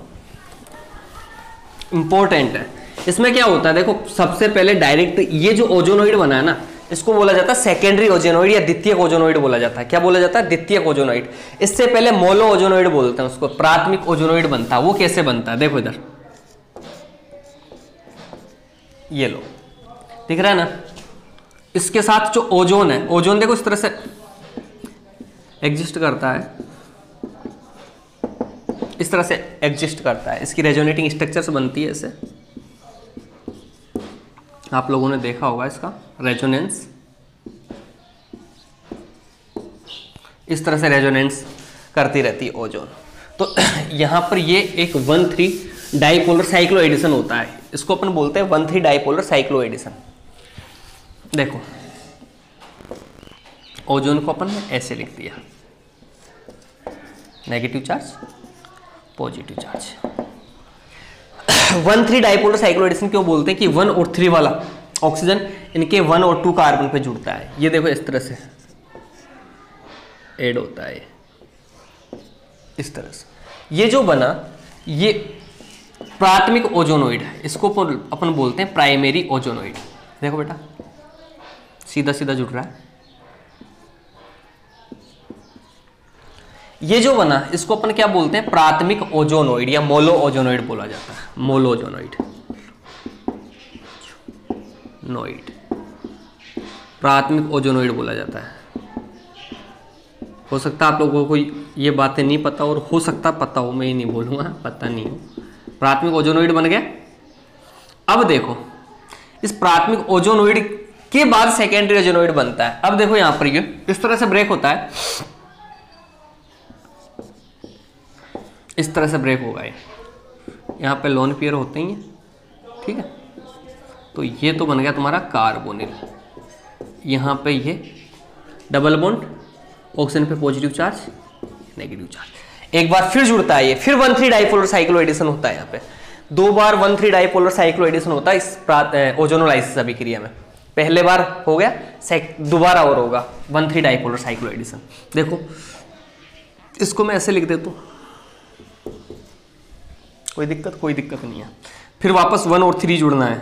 इंपॉर्टेंट है। इसमें क्या होता है, देखो सबसे पहले डायरेक्ट ये जो ओजोनोइड बना है ना, इसको बोला जाता है सेकेंडरी ओजोनोइड या द्वितीयक ओजोनोइड बोला जाता है। क्या बोला जाता है, द्वितीयक ओजोनोइड। इससे पहले मोनो ओजोनोइड बोलते हैं उसको, प्राथमिक ओजोनोइड बनता है। वो कैसे बनता है, देखो इधर ये लो, दिख रहा है ना, इसके साथ जो ओजोन है, ओजोन देखो इस तरह से एग्जिस्ट करता है, इस तरह से एग्जिस्ट करता है। इसकी रेजोनेटिंग स्ट्रक्चर्स बनती है ऐसे, आप लोगों ने देखा होगा इसका रेजोनेंस इस तरह से रेजोनेंस करती रहती है ओजोन। तो यहाँ पर ये एक 1,3 डाइपोलर साइक्लो एडिशन होता है, इसको अपन बोलते हैं 1,3 डाइपोलर साइक्लो एडिशन। देखो ओजोन को अपन ने ऐसे लिख दिया, negative charge positive charge. 1,3 dipolar cyclo addition क्यों बोलते हैं कि 1 और 3 वाला ऑक्सीजन इनके 1 और 2 कार्बन पे जुड़ता है। ये देखो इस तरह से ऐड होता है, इस तरह से ये जो बना ये प्राथमिक ओजोनोइड है, इसको अपन बोलते हैं प्राइमरी ओजोनोइड। देखो बेटा सीधा सीधा जुड़ रहा है। ये जो बना इसको अपन क्या बोलते हैं, प्राथमिक ओजोनोइड या मोलो ओजोनोइड बोला जाता है। मोलो ओजोनोइड नोइड प्राथमिक ओजोनोइड बोला जाता है। हो सकता है आप लोगों को ये बातें नहीं पता और हो सकता पता हो, मैं ही नहीं बोलूँगा, पता नहीं हो। प्राथमिक ओजोनोइड बन गया। अब देखो इस प्राथमिक ओजोनोइड के बाद सेकेंडरी ओजोनोइड बनता है। अब देखो यहां पर ये इस तरह से ब्रेक होता है, इस तरह से ब्रेक होगा ये, यहाँ पे लोन पेयर होते ही हैं, ठीक है। तो ये तो बन गया तुम्हारा कार्बोनिल। यहाँ पे ये डबल बॉन्ड, ऑक्सीजन पे पॉजिटिव चार्ज नेगेटिव चार्ज, एक बार फिर जुड़ता है ये, फिर 1,3 डाइपोलर साइक्लो एडिशन होता है। यहाँ पे 2 बार 1,3 डाइपोलर साइक्लो एडिशन होता है इस ओजोनोलाइसिस अभिक्रिया में। पहले बार हो गया, दोबारा और होगा 1,3 डाइपोलर साइक्लो एडिशन। देखो इसको मैं ऐसे लिख देता हूँ, कोई दिक्कत नहीं है। फिर वापस 1 और 3 जुड़ना है,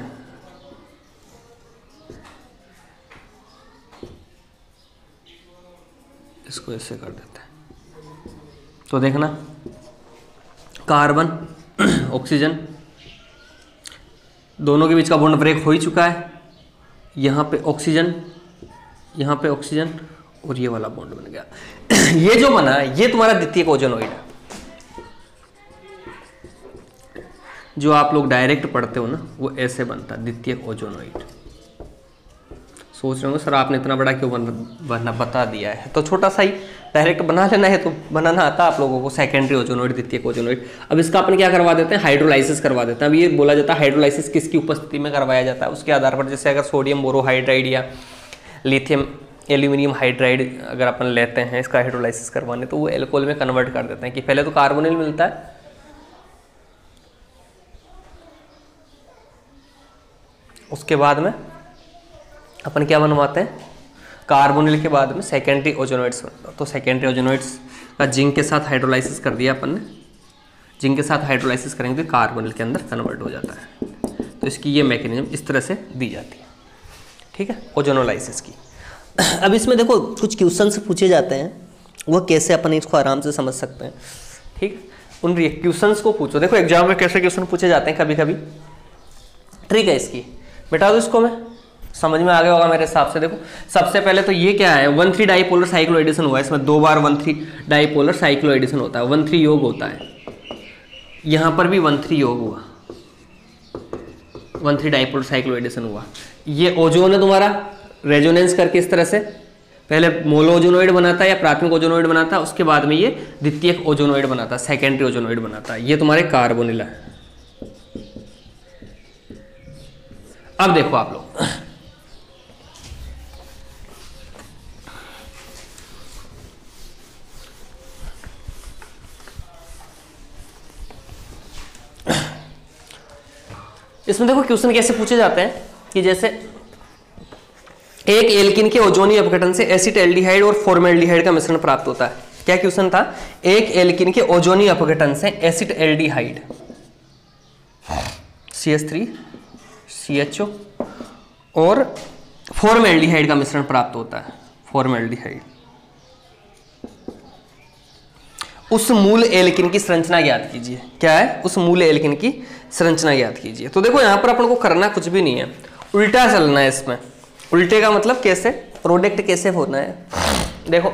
इसको ऐसे कर देते हैं। तो देखना कार्बन ऑक्सीजन दोनों के बीच का बॉन्ड ब्रेक हो ही चुका है। यहाँ पे ऑक्सीजन, यहाँ पे ऑक्सीजन और ये वाला बॉन्ड बन गया। ये जो बना ये तुम्हारा द्वितीयक ओजोनोइड है। जो आप लोग डायरेक्ट पढ़ते हो ना वो ऐसे बनता है द्वितीयक ओजोनोइड। सोच रहे हो सर आपने इतना बड़ा क्यों बनना बता दिया है, तो छोटा सा ही डायरेक्ट बना लेना है, तो बनाना आता आप लोगों को। सेकेंडरी ओजोनोइड द्वितीयक ओजोनोइड। अब इसका अपन क्या करवा देते हैं, हाइड्रोलाइसिस करवा देते हैं। अब ये बोला जाता है हाइड्रोलाइसिस किसकी उपस्थिति में करवाया जाता है, उसके आधार पर। जैसे अगर सोडियम बोरोहाइड्राइड या लिथियम एल्यूमिनियम हाइड्राइड अगर अपन लेते हैं इसका हाइड्रोलाइसिस करवाने, तो वो एल्कोहल में कन्वर्ट कर देते हैं। कि पहले तो कार्बोनिल मिलता है, उसके बाद में अपन क्या बनवाते हैं, कार्बोनिल के बाद में सेकेंडरी ओजोनोइड्स। तो सेकेंडरी ओजोनोइड्स का जिंक के साथ हाइड्रोलाइसिस कर दिया अपन ने, जिंक के साथ हाइड्रोलाइसिस करेंगे तो कार्बोनिल के अंदर कन्वर्ट हो जाता है। तो इसकी ये मैकेनिज्म इस तरह से दी जाती है, ठीक है, ओजोनोलाइसिस की। अब इसमें देखो कुछ क्वेश्चंस पूछे जाते हैं, वह कैसे अपन इसको आराम से समझ सकते हैं, ठीक। उन क्वेश्चंस को पूछो। देखो एग्जाम में कैसे क्वेश्चन पूछे जाते हैं कभी कभी, ट्रिक है इसकी। बेटा दो इसको, मैं समझ में आ गया होगा मेरे हिसाब से। देखो सबसे पहले तो ये क्या है, 1,3 डाइपोलर साइक्लो एडिशन हुआ है, इसमें 2 बार 1,3 डाइपोलर साइक्लो एडिशन होता है, 1,3 योग होता है। यहाँ पर भी 1,3 योग हुआ, 1,3 डाइपोलर साइक्लो एडिशन हुआ। ये ओजोन है तुम्हारा, रेजोनेंस करके इस तरह से पहले मोलो ओजोनोइड बनाता है या प्राथमिक ओजोनोइड बनाता है, उसके बाद में ये द्वितीयक ओजोनोइड बनाता है, सेकेंडरी ओजोनोइड बनाता है। ये तुम्हारे कार्बोनिल है। अब देखो आप लोग इसमें देखो क्वेश्चन कैसे पूछे जाते हैं कि जैसे एक एल्किन के ओजोनीय अपघटन से एसिटाल्डिहाइड और फॉर्मेल्डिहाइड का मिश्रण प्राप्त होता है। क्या क्वेश्चन था, एक एल्किन के ओजोनीय अपघटन से एसिटाल्डिहाइड CH3 CHO और फॉर्मेल्डिहाइड का मिश्रण प्राप्त होता है, फॉर्मेल्डिहाइड। उस मूल एल्किन की संरचना ज्ञात कीजिए। क्या है, उस मूल एल्किन की संरचना ज्ञात कीजिए। तो देखो यहां पर अपन को करना कुछ भी नहीं है, उल्टा चलना है इसमें। उल्टे का मतलब कैसे, प्रोडक्ट कैसे होना है। देखो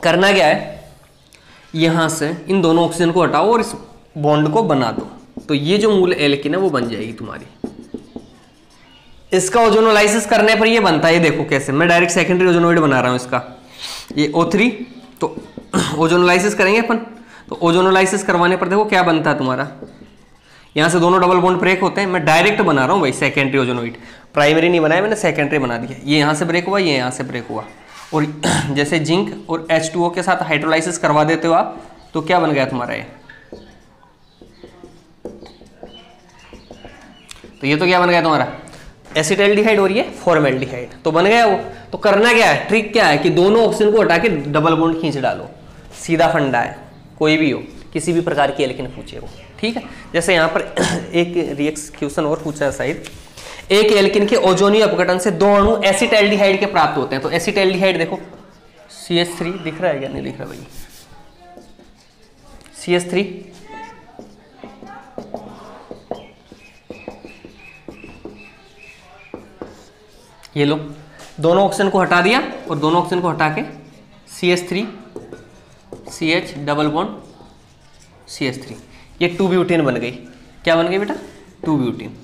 करना क्या है, यहां से इन दोनों ऑक्सीजन को हटाओ और इस बॉन्ड को बना दो, तो ये जो मूल एल्किन है वो बन जाएगी तुम्हारी। इसका ओजोनोलाइसिस करने पर ये बनता है, ये देखो कैसे, मैं डायरेक्ट सेकेंडरी ओजोनोइड बना रहा हूं इसका। ये O3, तो ओजोनोलाइसिस करेंगे अपन। तो ओजोनोलाइसिस करवाने पर देखो क्या बनता है तुम्हारा, यहाँ से दोनों डबल बॉन्ड ब्रेक होते हैं। मैं डायरेक्ट बना रहा हूँ भाई सेकेंडरी ओजोनोइड, प्राइमरी नहीं बनाया मैंने, सेकेंडरी बना दिया। ये यहाँ से ब्रेक हुआ, ये यहाँ से ब्रेक हुआ, और जैसे जिंक और H2O के साथ हाइड्रोलाइसिस करवा देते हो आप, तो क्या बन गया तुम्हारा ये, तो ये तो क्या बन गया तुम्हारा एसिटाल्डिहाइड और ये फॉर्मेल्डिहाइड, तो बन गया वो। तो करना क्या है, ट्रिक क्या है कि दोनों ऑक्सीजन को हटा के डबल बॉन्ड खींच डालो, सीधा फंडा है, कोई भी हो, किसी भी प्रकार की एल्किन पूछे वो, ठीक है। जैसे यहाँ पर एक रिएक्शन और पूछा है शायद, एक एल्किन के ओजोनीय अपघटन से दो अणु एसिटाल्डिहाइड के प्राप्त होते हैं। तो एसिटाल्डिहाइड देखो CH3 दिख रहा है क्या, नहीं दिख रहा भाई, CH3, ये लो, दोनों ऑक्सीजन को हटा दिया और दोनों ऑक्सीजन को हटा के CH3 CH double bond CH3, ये 2 ब्यूटेन बन गई। क्या बन गई बेटा, 2 ब्यूटेन।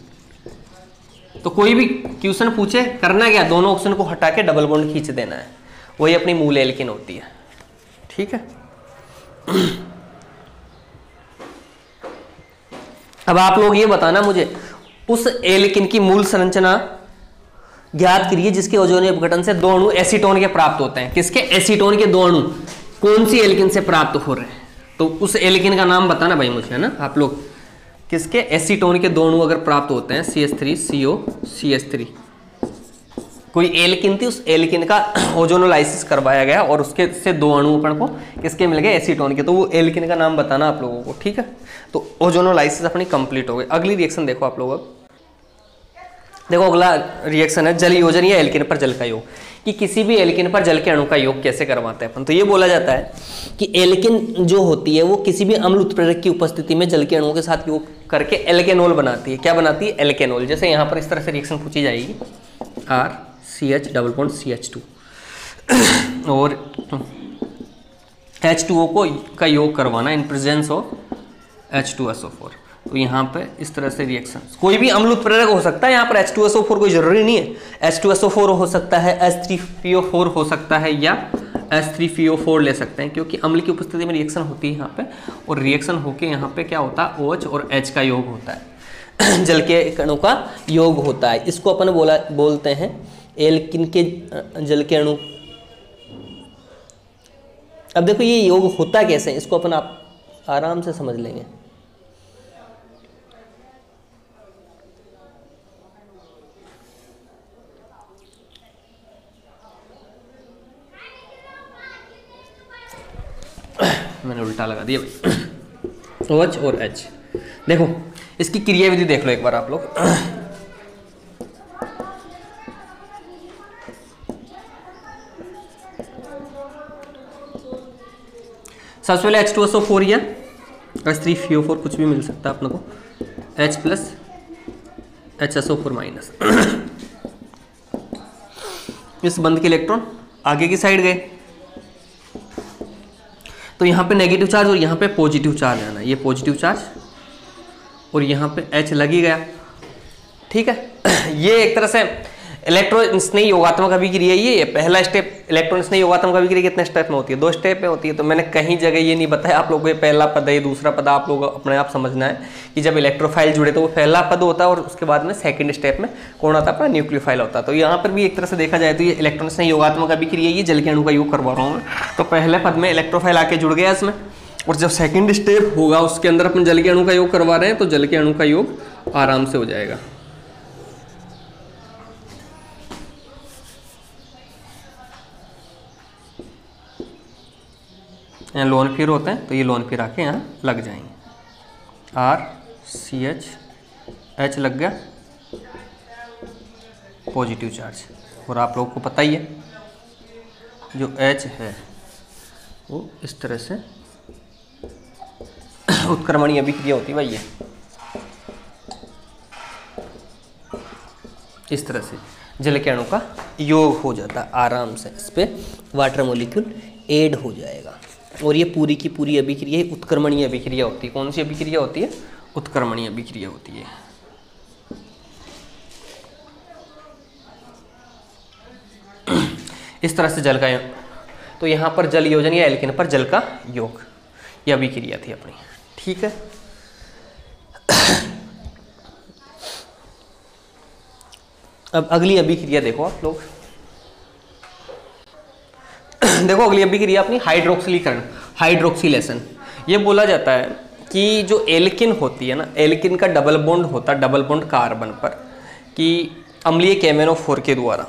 तो कोई भी क्वेश्चन पूछे, करना क्या, दोनों ऑक्सीजन को हटा के डबल बॉन्ड खींच देना है, वही अपनी मूल एल्किन होती है, ठीक है। अब आप लोग ये बताना मुझे, उस एल्किन की मूल संरचना ज्ञात करिए जिसके ओजोनीय अपघटन से दो अणु एसीटोन के प्राप्त होते हैं। किसके, एसीटोन के दो अणु कौन सी एल्किन से प्राप्त हो रहे हैं, तो उस एल्किन का नाम बताना भाई मुझे, है ना आप लोग। किसके, एसीटोन के दो अणु अगर प्राप्त होते हैं, CH3CO CH3, कोई एल्किन थी, उस एल्किन का ओजोनोलाइसिस करवाया गया और उसके से दो अणु अपन को किसके मिल गए, एसीटोन के, तो वो एल्किन का नाम बताना आप लोगों को, ठीक है। तो ओजोनोलाइसिस अपनी कंप्लीट हो गई। अगली रिएक्शन देखो आप लोग, अब देखो अगला रिएक्शन है जल योजन या एल्किन पर जल का योग, कि किसी भी एल्किन पर जल के अणु का योग कैसे करवाते हैं अपन। तो ये बोला जाता है कि एल्किन जो होती है वो किसी भी अम्ल उत्प्रेरक की उपस्थिति में जल के अणुओं के साथ योग करके एल्केनोल बनाती है। क्या बनाती है, एल्केनोल। जैसे यहाँ पर इस तरह से रिएक्शन पूछी जाएगी, RCH डबल बॉन्ड CH2 और H2O को का योग करवाना इन प्रेजेंस ऑफ H2SO4। तो यहाँ पे इस तरह से रिएक्शन, कोई भी अम्ल उत्प्रेरक हो सकता है, यहाँ पर H2SO4 कोई जरूरी नहीं है, H2SO4 हो सकता है, H3PO4 हो सकता है, या H3PO4 ले सकते हैं, क्योंकि अम्ल की उपस्थिति में रिएक्शन होती है यहाँ पे, और रिएक्शन होके यहाँ पे क्या होता है, OH और H का योग होता है, जल के अणु का योग होता है। इसको अपन बोलते हैं एल्किन के जल के अणु। अब देखो ये योग होता कैसे है, इसको अपन आप आराम से समझ लेंगे। मैंने उल्टा लगा दिया भाई, OH और H। देखो इसकी क्रिया विधि देख लो एक बार आप लोग। सबसे पहले H2SO4 या H3PO4 कुछ भी मिल सकता है अपने को, H प्लस HSO4 माइनस। इस बंद के इलेक्ट्रॉन आगे की साइड गए, तो यहाँ पे नेगेटिव चार्ज और यहाँ पे पॉजिटिव चार्ज आना, ये पॉजिटिव चार्ज और यहाँ पे H लग ही गया, ठीक है। ये एक तरह से इलेक्ट्रॉन स्नेही योगात्मक अभिक्रिया, ये पहला स्टेप। इलेक्ट्रॉन स्नेही योगात्मक अभिक्रिया कितने स्टेप में होती है, 2 स्टेप में होती है। तो मैंने कहीं जगह ये नहीं बताया आप लोगों को, ये पहला पद है, ये दूसरा पद, आप लोग अपने आप समझना है कि जब इलेक्ट्रोफाइल जुड़े तो वो पहला पद होता है, और उसके बाद में सेकंड स्टेप में कौन आता है, अपना न्यूक्लियोफाइल होता है। तो यहाँ पर भी एक तरह से देखा जाए तो ये इलेक्ट्रॉन स्नेही योगात्मक अभिक्रिया, ये जल के अणु का योग करवा रहा हूँ मैं। तो पहले पद में इलेक्ट्रोफाइल आके जुड़ गया इसमें, और जब सेकंड स्टेप होगा उसके अंदर अपन जल के अणु का योग करवा रहे हैं, तो जल के अणु का योग आराम से हो जाएगा। यहाँ लोन फिर होते हैं, तो ये लोन फिर आके यहाँ लग जाएंगे। RCH H लग गया, पॉजिटिव चार्ज। और आप लोगों को पता ही है जो H है वो इस तरह से उत्क्रमणीय अभिक्रिया होती है भाई, ये इस तरह से जल के अणु का योग हो जाता है आराम से, इस पे वाटर मॉलिक्यूल ऐड हो जाएगा। और ये पूरी की पूरी अभिक्रिया उत्क्रमणीय अभिक्रिया होती है। कौन सी अभिक्रिया होती है, उत्क्रमणीय अभिक्रिया होती है। इस तरह से जल का तो यहाँ पर जल योजन या एल्किन पर जल का योग, यह अभिक्रिया थी अपनी। ठीक है, अब अगली अभिक्रिया देखो आप लोग। देखो अगली अभिक्रिया अपनी हाइड्रोक्सिलीकरण, हाइड्रोक्सिलेशन। ये बोला जाता है कि जो एल्किन होती है ना, एल्किन का डबल बॉन्ड होता है डबल बॉन्ड कार्बन पर, कि अम्लीय KMnO4 के द्वारा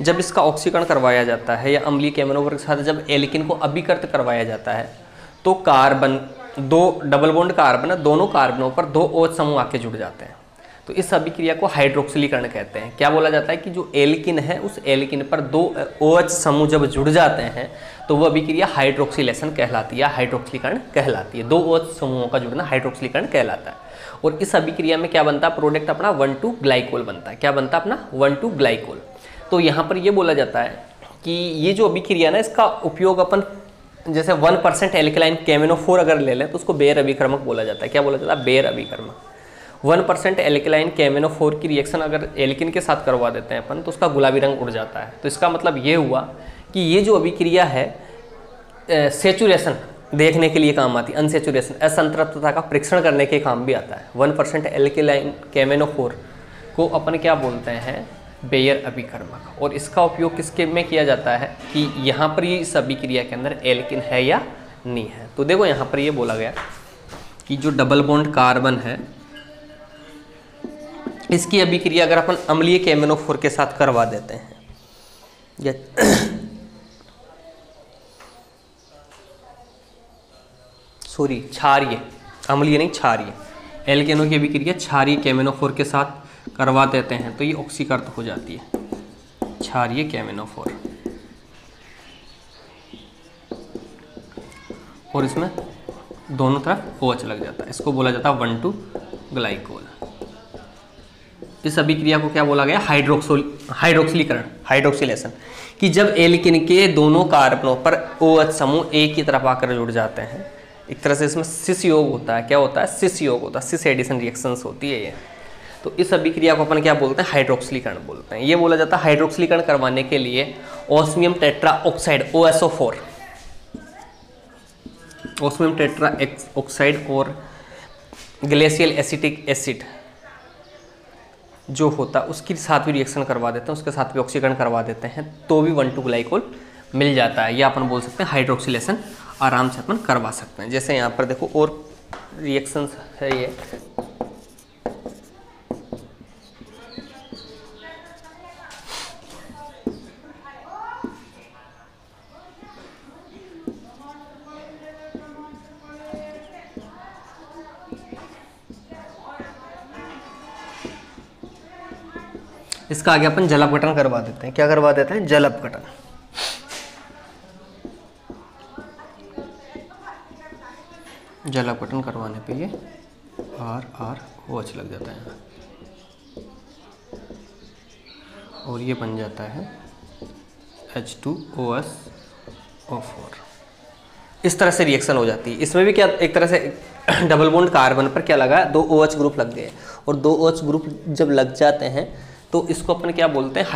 जब इसका ऑक्सीकरण करवाया जाता है या अम्लीय KMnO4 के साथ जब एल्किन को अभिकृत करवाया जाता है तो कार्बन, दो डबल बॉन्ड कार्बन है, दोनों कार्बनों पर दो OH समूह आके जुड़ जाते हैं। तो इस अभिक्रिया को हाइड्रोक्सिलीकरण कहते हैं। क्या बोला जाता है कि जो एल्किन है उस एल्किन पर दो OH समूह जब जुड़ जाते हैं तो वह अभिक्रिया हाइड्रोक्सिलेशन कहलाती है, हाइड्रोक्सिलीकरण कहलाती है। दो OH समूहों का जुड़ना हाइड्रोक्सिलीकरण कहलाता है। और इस अभिक्रिया में क्या बनता है, प्रोडक्ट अपना 1,2-ग्लाइकोल बनता है। क्या बनता है अपना 1,2-ग्लाइकोल। तो यहाँ पर ये बोला जाता है कि ये जो अभिक्रिया ना, इसका उपयोग अपन जैसे 1% एल्कलाइन KMnO4 अगर ले लें तो उसको बेयर अभिकर्मक बोला जाता है। क्या बोला जाता है, बेयर अभिकर्मक। 1% एल्कलाइन KMnO4 की रिएक्शन अगर एल्किन के साथ करवा देते हैं अपन तो उसका गुलाबी रंग उड़ जाता है। तो इसका मतलब ये हुआ कि ये जो अभिक्रिया है सेचुरेशन देखने के लिए काम आती है, अनसेचुरेशन असंतृप्तता का परीक्षण करने के काम भी आता है। 1% एल्कलाइन KMnO4 को अपन क्या बोलते हैं, बेयर अभिकर्मक। और इसका उपयोग किसके में किया जाता है कि यहाँ पर ये इस अभिक्रिया के अंदर एल्किन है या नहीं है। तो देखो यहाँ पर ये बोला गया कि जो डबल बॉन्ड कार्बन है इसकी अभिक्रिया अगर अपन अम्लीय KMnO4 के साथ करवा देते हैं या सॉरी क्षारीय, अम्लीय नहीं क्षारीय, एल्केनों की अभिक्रिया क्षारीय KMnO4 के साथ करवा देते हैं तो ये ऑक्सीकृत हो जाती है, क्षारीय KMnO4। और इसमें दोनों तरफ OH लग जाता है, इसको बोला जाता है 1,2-ग्लाइकोल। इस अभिक्रिया को क्या बोला गया, हाइड्रोक्सिलीकरण, हाइड्रोक्सिलेशन। कि जब एल्किन के दोनों कार्बनों पर OH समूह एक ही तरफ आकर जुड़ जाते हैं, एक तरह से इसमें सिस योग होता है। क्या होता है, सिस योग होता है, सिस एडिशन रिएक्शंस होती है ये। तो इस अभिक्रिया को अपन क्या बोलते हैं, हाइड्रोक्सिलीकरण बोलते हैं। ये बोला जाता है हाइड्रोक्सिलीकरण करवाने के लिए osmium tetra oxide OSO4, osmium tetra oxide और ग्लेशियल एसिटिक एसिड जो होता है उसके साथ भी रिएक्शन करवा देते हैं, उसके साथ भी ऑक्सीकरण करवा देते हैं तो भी 1,2-ग्लाइकोल मिल जाता है। या अपन बोल सकते हैं हाइड्रोक्सिलेशन आराम से अपन करवा सकते हैं। जैसे यहाँ पर देखो और रिएक्शंस है ये, इसका आगे अपन जल अपघटन करवा देते हैं। क्या करवा देते हैं, जल अपघटन। जल अपघटन करवाने पे ये ROH लग जाता है और ये बन जाता है H2OSO4। इस तरह से रिएक्शन हो जाती है। इसमें भी क्या एक तरह से डबल बॉन्ड कार्बन पर क्या लगा, दो OH ग्रुप लग गए और दो OH ग्रुप जब लग जाते हैं तो इसको अपन क्या बोलते हैं,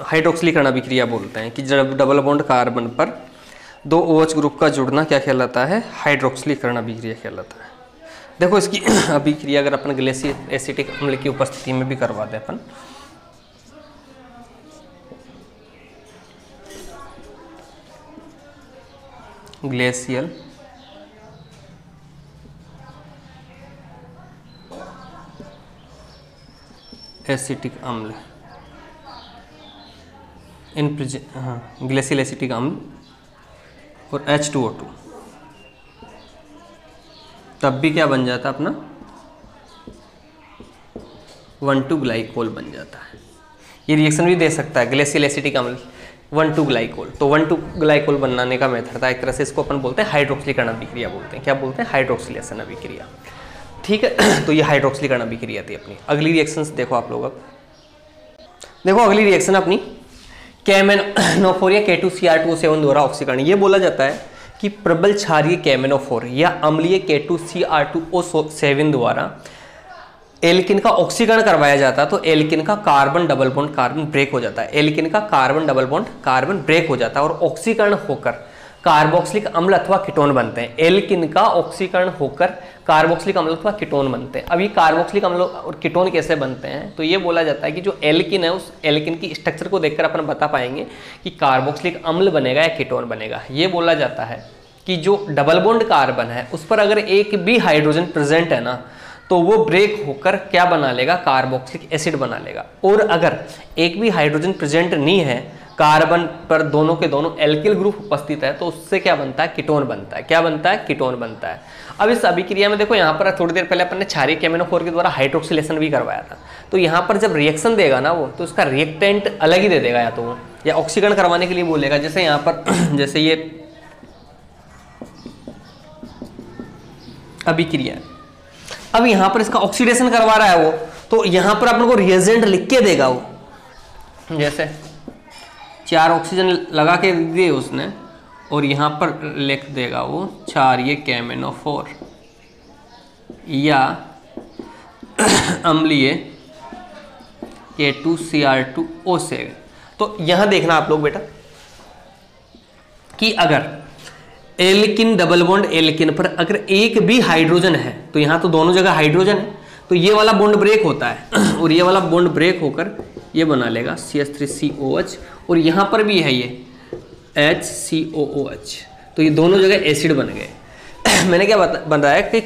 हाइड्रोक्सिलीकरण अभिक्रिया बोलते हैं। कि जब डबल बॉन्ड कार्बन पर दो OH ग्रुप का जुड़ना क्या कहलाता है, हाइड्रोक्सिलीकरण अभिक्रिया कहलाता है। देखो इसकी अभिक्रिया अगर अपन ग्लेशियल एसिटिक अम्ल की उपस्थिति में भी करवाते हैं अपन, ग्लेशियल एसिटिक अम्ल ग्लेशियल एसिटिक अम्ल और H2O2, तब भी क्या बन जाता है अपना 1,2-ग्लाइकोल बन जाता है। ये रिएक्शन भी दे सकता है ग्लेशियल एसिटिक अम्ल 1,2-ग्लाइकोल। तो 1,2-ग्लाइकोल बनाने का मेथड था एक तरह से, इसको अपन बोलते हैं हाइड्रोक्सिलीकरण अभिक्रिया बोलते हैं। क्या बोलते हैं, हाइड्रोक्सिलेशन अभिक्रिया। ठीक है, तो ये हाइड्रोक्सिलीकरण अभिक्रिया थी अपनी। अगली रिएक्शंस देखो आप लोग। अब देखो अगली रिएक्शन अपनी KMnO4 या K2Cr2O7 द्वारा ऑक्सीकरण। ये बोला जाता है कि प्रबल क्षारीय KMnO4 या अम्लीय K2Cr2O7 द्वारा एल्किन का ऑक्सीकरण करवाया जाता है तो एल्किन का carbon double bond carbon break हो जाता है, एल्किन का carbon double bond carbon break हो जाता है और ऑक्सीकरण होकर कार्बोक्सिलिक अम्ल अथवा कीटोन बनते हैं। एल्किन का ऑक्सीकरण होकर कार्बोक्सिलिक अम्ल अथवा कीटोन बनते हैं। अब ये कार्बोक्सिलिक अम्ल और कीटोन कैसे बनते हैं, तो ये बोला जाता है कि जो एल्किन है उस एल्किन की स्ट्रक्चर को देखकर अपन बता पाएंगे कि कार्बोक्सिलिक अम्ल बनेगा या कीटोन बनेगा। ये बोला जाता है कि जो डबल बॉन्ड कार्बन है उस पर अगर एक भी हाइड्रोजन प्रेजेंट है ना तो वो ब्रेक होकर क्या बना लेगा, कार्बोक्सिलिक एसिड बना लेगा। और अगर एक भी हाइड्रोजन प्रेजेंट नहीं है, कार्बन पर दोनों के दोनों एल्किल ग्रुप उपस्थित है, तो उससे क्या बनता है, कीटोन बनता है। क्या बनता है, कीटोन बनता है। अब इस अभिक्रिया में देखो यहाँ पर थोड़ी देर पहले अपन ने क्षारीय KMnO4 के द्वारा हाइड्रोक्सिलेशन भी करवाया था, तो यहाँ पर जब रिएक्शन देगा ना वो, तो उसका रिएक्टेंट अलग ही दे देगा, या तो वो या ऑक्सीकरण करवाने के लिए बोलेगा। जैसे यहाँ पर जैसे ये अभिक्रिया, अब यहाँ पर इसका ऑक्सीडेशन करवा रहा है वो, तो यहाँ पर अपन को रिएजेंट लिख के देगा वो। जैसे 4 ऑक्सीजन लगा के दिए उसने और यहाँ पर लिख देगा वो क्षारीय KMnO4 या अम्लीय K2Cr2O7। तो यहाँ देखना आप लोग बेटा कि अगर एल्किन डबल बॉन्ड एल्किन पर अगर एक भी हाइड्रोजन है, तो यहाँ तो दोनों जगह हाइड्रोजन है, तो ये वाला बॉन्ड ब्रेक होता है और ये वाला बॉन्ड ब्रेक होकर ये बना लेगा CH3COH और यहाँ पर भी है ये HCOOH, तो ये दोनों जगह एसिड बन गए। मैंने क्या बताया कि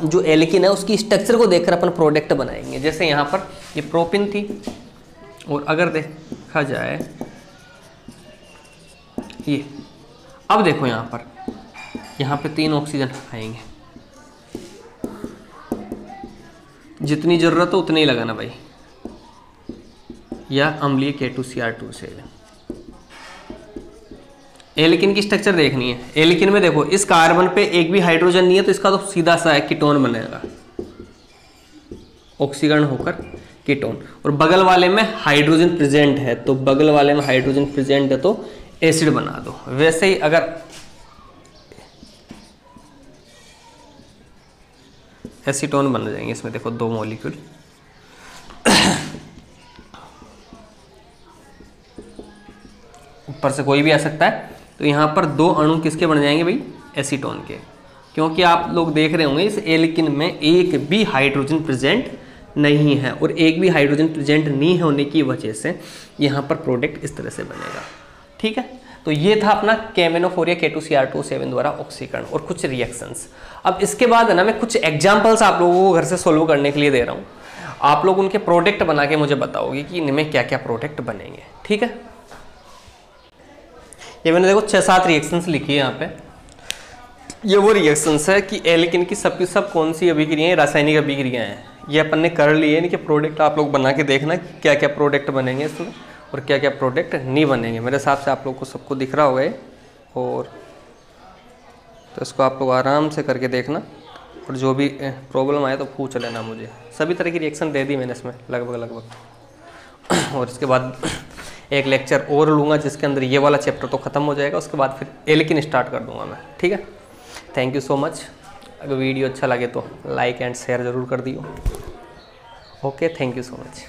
जो एल्किन है उसकी स्ट्रक्चर को देखकर अपन प्रोडक्ट बनाएंगे। जैसे यहाँ पर ये प्रोपिन थी और अगर देखा जाए ये, अब देखो यहाँ पे 3 ऑक्सीजन आएंगे, जितनी जरूरत हो उतने ही लगाना भाई, या अम्लीय K2Cr2O7। एल्किन की स्ट्रक्चर देखनी है। एल्किन में देखो इस कार्बन पे एक भी हाइड्रोजन नहीं है, तो इसका तो सीधा सा है कीटोन बनेगा, ऑक्सीकरण होकर कीटोन। और बगल वाले में हाइड्रोजन प्रेजेंट है, तो बगल वाले में हाइड्रोजन प्रेजेंट है तो एसिड बना दो। वैसे ही अगर एसीटोन बन जाएंगे इसमें, देखो 2 मॉलिक्यूल ऊपर से कोई भी आ सकता है, तो यहाँ पर 2 अणु किसके बन जाएंगे भाई, एसीटोन के। क्योंकि आप लोग देख रहे होंगे इस एल्किन में एक भी हाइड्रोजन प्रेजेंट नहीं है, और एक भी हाइड्रोजन प्रेजेंट नहीं होने की वजह से यहाँ पर प्रोडक्ट इस तरह से बनेगा। ठीक है, तो ये था अपना KMnO4 या K2Cr2O7 द्वारा ऑक्सीकरण और कुछ रिएक्शंस। अब इसके बाद है ना, मैं कुछ एग्जांपल्स आप लोगों को घर से सोल्व करने के लिए दे रहा हूँ। आप लोग उनके प्रोडक्ट बना के मुझे बताओगे कि इनमें क्या क्या प्रोडक्ट बनेंगे। ठीक है, ये मैंने देखो 6-7 रिएक्शंस लिखी है यहाँ पे। ये वो रिएक्शंस है कि एल्किन की सब कौन सी अभिक्रियाएं, रासायनिक अभिक्रियाएं हैं, ये अपन ने कर ली है। इनके प्रोडक्ट आप लोग बना के देखना क्या क्या प्रोडक्ट बनेंगे इसमें और क्या क्या प्रोडक्ट नहीं बनेंगे। मेरे हिसाब से आप लोग को सबको दिख रहा होगा ये, और तो इसको आप लोग आराम से करके देखना, और जो भी प्रॉब्लम आए तो पूछ लेना मुझे। सभी तरह की रिएक्शन दे दी मैंने इसमें लगभग। और इसके बाद एक लेक्चर और लूँगा जिसके अंदर ये वाला चैप्टर तो ख़त्म हो जाएगा, उसके बाद फिर एल्किन स्टार्ट कर दूँगा मैं। ठीक है, थैंक यू सो मच। अगर वीडियो अच्छा लगे तो लाइक एंड शेयर ज़रूर कर दियो। Okay, thank you so much.